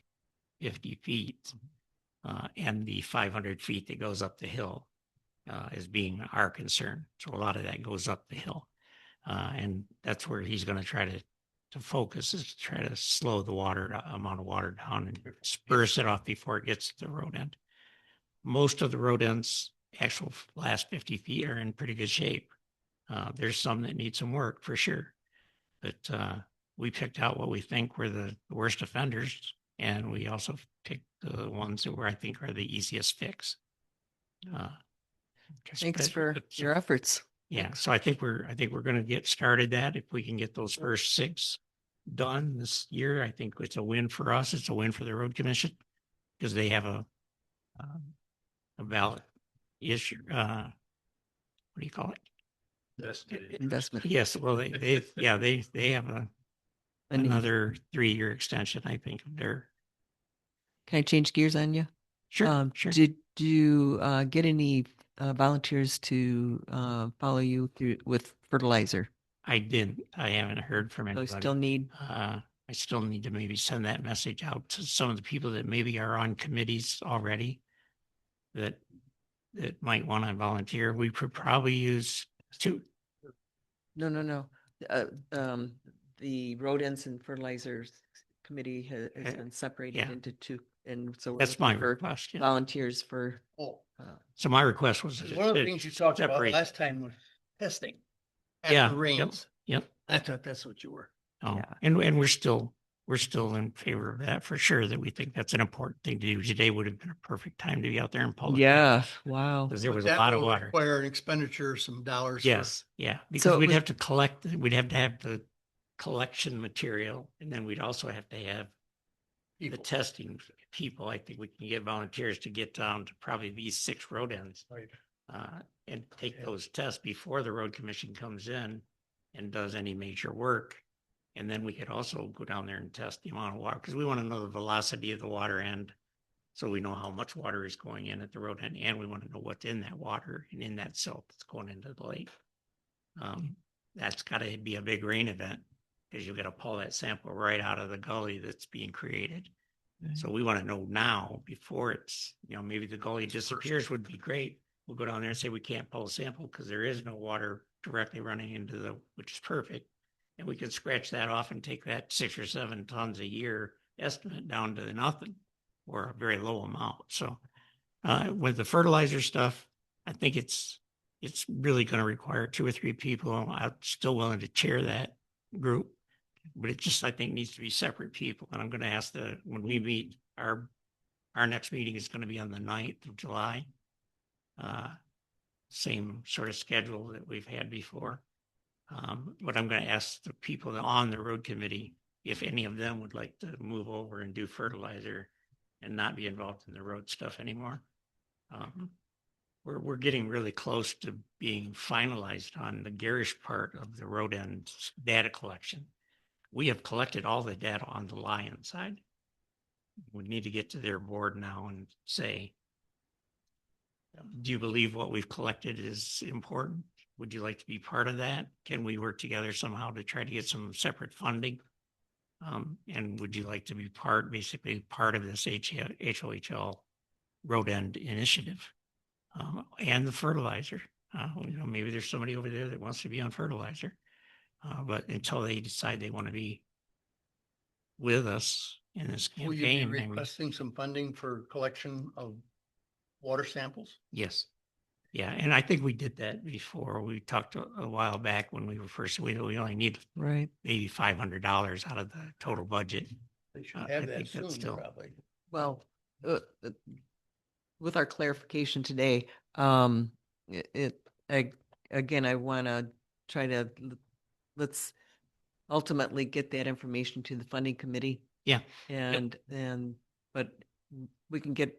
50 feet, and the 500 feet that goes up the hill, as being our concern. So a lot of that goes up the hill. And that's where he's going to try to focus, is to try to slow the amount of water down and disperse it off before it gets to the road end. Most of the road ends, actual last 50 feet, are in pretty good shape. There's some that need some work for sure, but we picked out what we think were the worst offenders, and we also picked the ones that I think are the easiest fix. Thanks for your efforts. Yeah, so I think we're going to get started that if we can get those first 6 done this year. I think it's a win for us. It's a win for the road commission, because they have a ballot issue. What do you call it? Investment. Yes, well, they have another 3-year extension, I think, of their. Can I change gears on you? Sure, sure. Did you get any volunteers to follow you through with fertilizer? I didn't. I haven't heard from So you anybody. still need, I still need to maybe send that message out to some of the people that maybe are on committees already that might want to volunteer. We could probably use 2. no. The road ends and fertilizers committee has been separated yeah. into 2. And so we're That's my looking for request. Yeah. volunteers for, Oh, So my request was one of the things you talked about separate. last time was testing. Yeah, After rains. Yep. I thought that's what you were. Oh, Yeah. and we're still we're still in favor of that for sure, that we think that's an important thing to do. Today would have been a perfect time to be out there and pull. Yeah, wow. Because there But was a that lot of will water. Require an expenditure, some dollars. Yes, yeah, because So it we'd was- have to collect, we'd have to have the collection material, and then we'd also have to have the People. testing people. I think we can get volunteers to get down to probably these 6 road ends. Right. And take those tests before the road commission comes in and does any major work. And then we could also go down there and test the amount of water, because we want to know the velocity of the water end. So we know how much water is going in at the road end, and we want to know what's in that water and in that silt that's going into the lake. That's gotta be a big rain event, because you gotta pull that sample right out of the gully that's being created. So we want to know now before it's, maybe the gully disappears would be great. We'll go down there and say we can't pull a sample because there is no water directly running into which is perfect. And we could scratch that off and take that 6 or 7 tons a year estimate down to nothing, or a very low amount. So with the fertilizer stuff, I think it's really going to require 2 or 3 people. I'm still willing to chair that group, but it just, I think, needs to be separate people. And I'm going to ask when we meet, our next meeting is going to be on the 9th of July. Same sort of schedule that we've had before. But I'm going to ask the people on the road committee if any of them would like to move over and do fertilizer and not be involved in the road stuff anymore. We're getting really close to being finalized on the garish part of the road end data collection. We have collected all the data on the Lion side. We need to get to their board now and say, do you believe what we've collected is important? Would you like to be part of that? Can we work together somehow to try to get some separate funding? And would you like to be basically part of this HOHL road end initiative? And the fertilizer. Maybe there's somebody over there that wants to be on fertilizer. But until they decide they want to be with us in this Will you be campaign. requesting some funding for collection of water samples? Yes. Yeah, and I think we did that before. We talked a while back when we were first, we only need Right. maybe $500 out of the total budget. They should I have think that that's soon, still- probably. Well, with our clarification today, again, I want to try to, let's ultimately get that information to the funding committee. Yeah. But we can get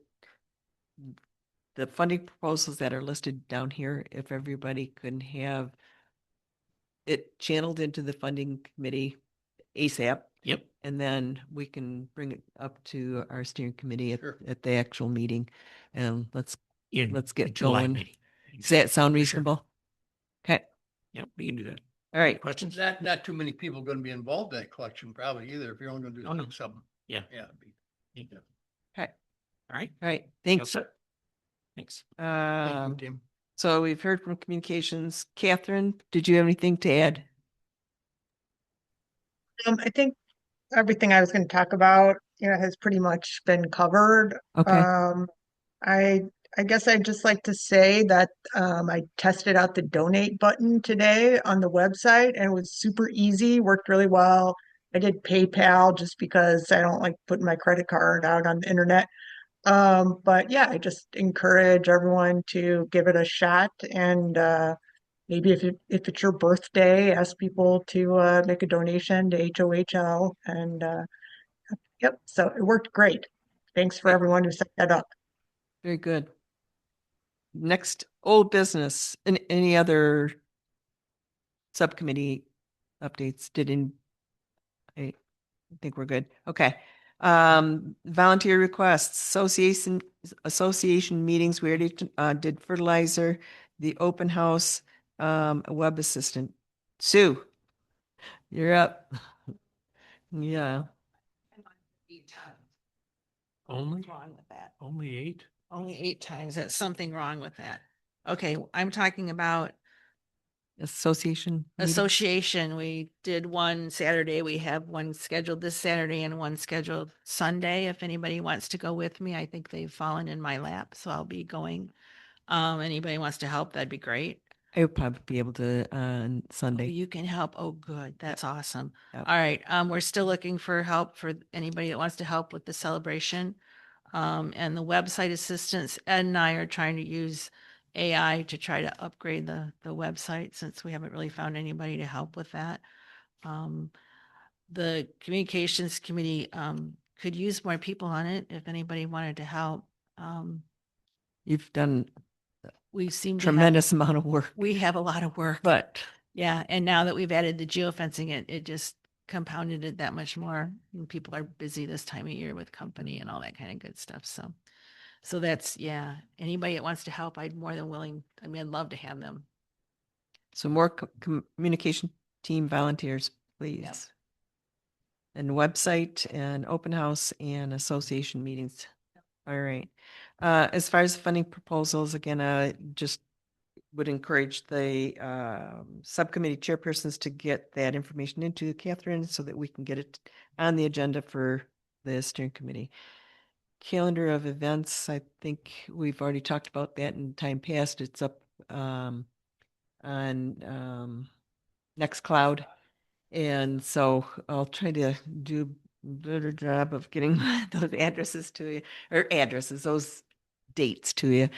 the funding proposals that are listed down here, if everybody can have it channeled into the funding committee ASAP. Yep. And then we can bring it up to our steering committee Sure. at the actual meeting, and let's The get July going. meeting. Does that sound For sure. reasonable? Okay, Yep, we can do that. all right. Questions? Not too many people going to be involved in that collection probably either, if you're only going to do Oh, no. 6 of them. Yeah. Yeah. Yeah. Okay, All right. all right, All thanks. set. Thanks. Thank you, Tim. So we've heard from communications. Catherine, did you have anything to add? I think everything I was going to talk about, has pretty much been covered. Okay. I guess I'd just like to say that I tested out the donate button today on the website, and it was super easy, worked really well. I did PayPal just because I don't like putting my credit card out on the internet. But yeah, I just encourage everyone to give it a shot, and maybe if it's your birthday, ask people to make a donation to HOHL, and yep, so it worked great. Thanks for everyone who set that up. Very good. Next, old business. Any other subcommittee updates? I think we're good. Okay. Volunteer requests, association meetings. We already did fertilizer, the open house, a web assistant. Sue, you're up. Yeah. Only, Wrong with that. only 8? Only 8 times. That's something wrong with that. Okay, I'm talking about Association. meeting? association. We did one Saturday. We have one scheduled this Saturday and one scheduled Sunday. If anybody wants to go with me, I think they've fallen in my lap, so I'll be going. Anybody wants to help, that'd be great. I would probably be able to on Oh, Sunday. you can help. Oh, good. That's awesome. Yep. All right. We're still looking for help for anybody that wants to help with the celebration. And the website assistants, Ed and I are trying to use AI to try to upgrade the website since we haven't really found anybody to help with that. The communications committee, could use more people on it if anybody wanted to help. You've done We seem to have, tremendous amount of work, we have a lot of work. but Yeah, and now that we've added the geofencing, it just compounded it that much more. And people are busy this time of year with company and all that kind of good stuff. So that's, yeah, anybody that wants to help, I'd more than willing. I mean, I'd love to have them. so more communication team volunteers, please. Yep. And website and open house and association meetings. All right. As far as funding proposals, again, just would encourage the subcommittee chairpersons to get that information into Catherine so that we can get it on the agenda for the steering committee. Calendar of events, I think we've already talked about that in time past. It's up on Nextcloud. And so I'll try to do a better job of getting those addresses to you, or those dates to you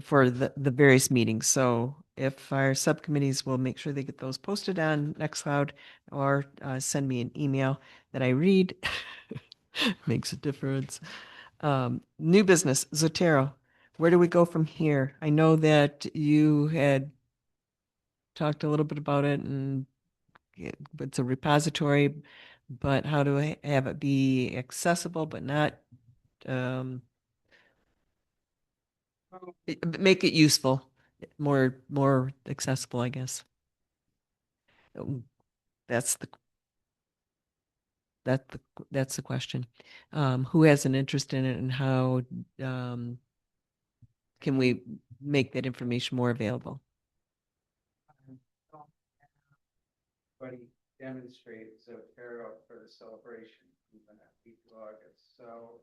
for the various meetings. So if our subcommittees will make sure they get those posted on Nextcloud or send me an email that I read, makes a difference. New business, Zotero. Where do we go from here? I know that you had talked a little bit about it and it's a repository, but how do I have it be accessible but not make it useful, more accessible, I guess. That's the that the that's the question. Who has an interest in it and how can we make that information more available? But he demonstrated Zotero for the celebration even that week of August. So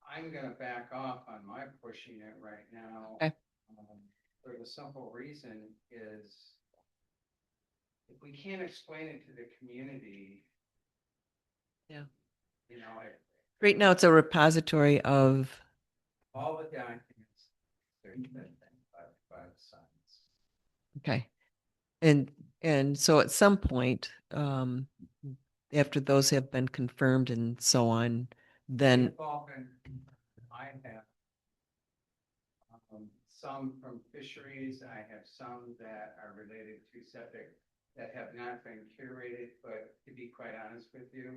I'm gonna back off on my pushing it right now. Okay. For the simple reason is if we can't explain it to the community. Yeah. You know, Right now, it's a repository of all the documents, there's been by the science. okay. And so at some point, after those have been confirmed and so on, then I have some from fisheries. I have some that are related to septic that have not been curated, but to be quite honest with you,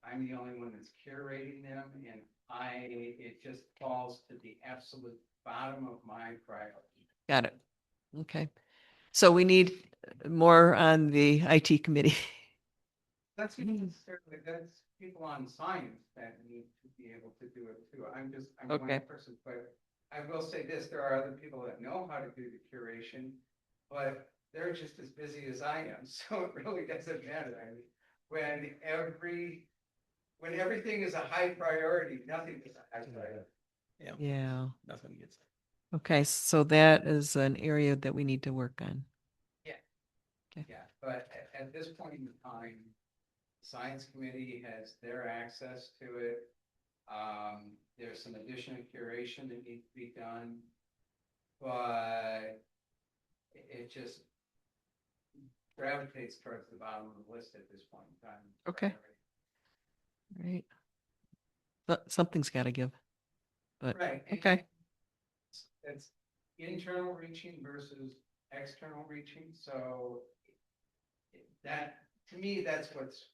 I'm the only one that's curating them, and it just falls to the absolute bottom of my priority. got it. Okay. So we need more on the IT committee. That's necessarily, that's people on science that need to be able to do it too. I'm Okay. one person, but I will say this, there are other people that know how to do the curation, but they're just as busy as I am, so it really doesn't matter. I mean, when everything is a high priority, nothing is a high priority. Yeah. Nothing gets. Okay. So that is an area that we need to work on. Yeah. Okay. Yeah, but at this point in time, the science committee has their access to it. There's some additional curation that needs to be done, but it just gravitates towards the bottom of the list at this point in time. Okay. Right. But something's got to give. But Right. okay. It's internal reaching versus external reaching, so that, to me, that's what's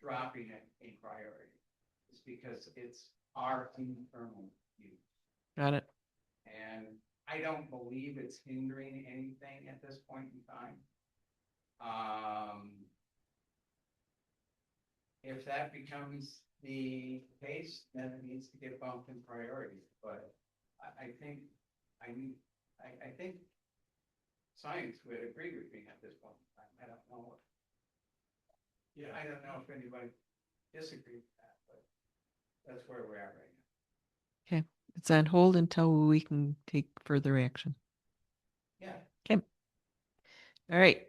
dropping it in priority, is because it's our internal use. Got it. And I don't believe it's hindering anything at this point in time. If that becomes the case, then it needs to get bumped in priority, but I think science would agree with me at this point in time. I don't know. Yeah, I don't know if anybody disagrees with that, but that's where we're at right now. Okay. It's on hold until we can take further action. Yeah. Okay. All right.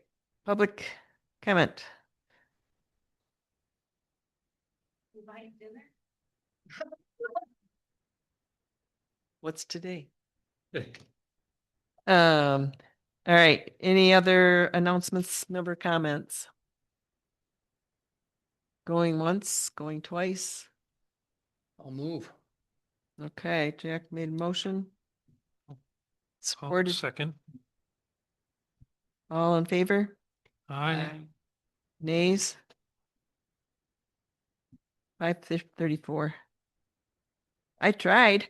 Public comment. What's today? All right. Any other announcements, member comments? Going once, going twice? I'll move. Okay, Jack made a motion. I'll Supported. second. All in favor? Aye. Nays? 534. I tried.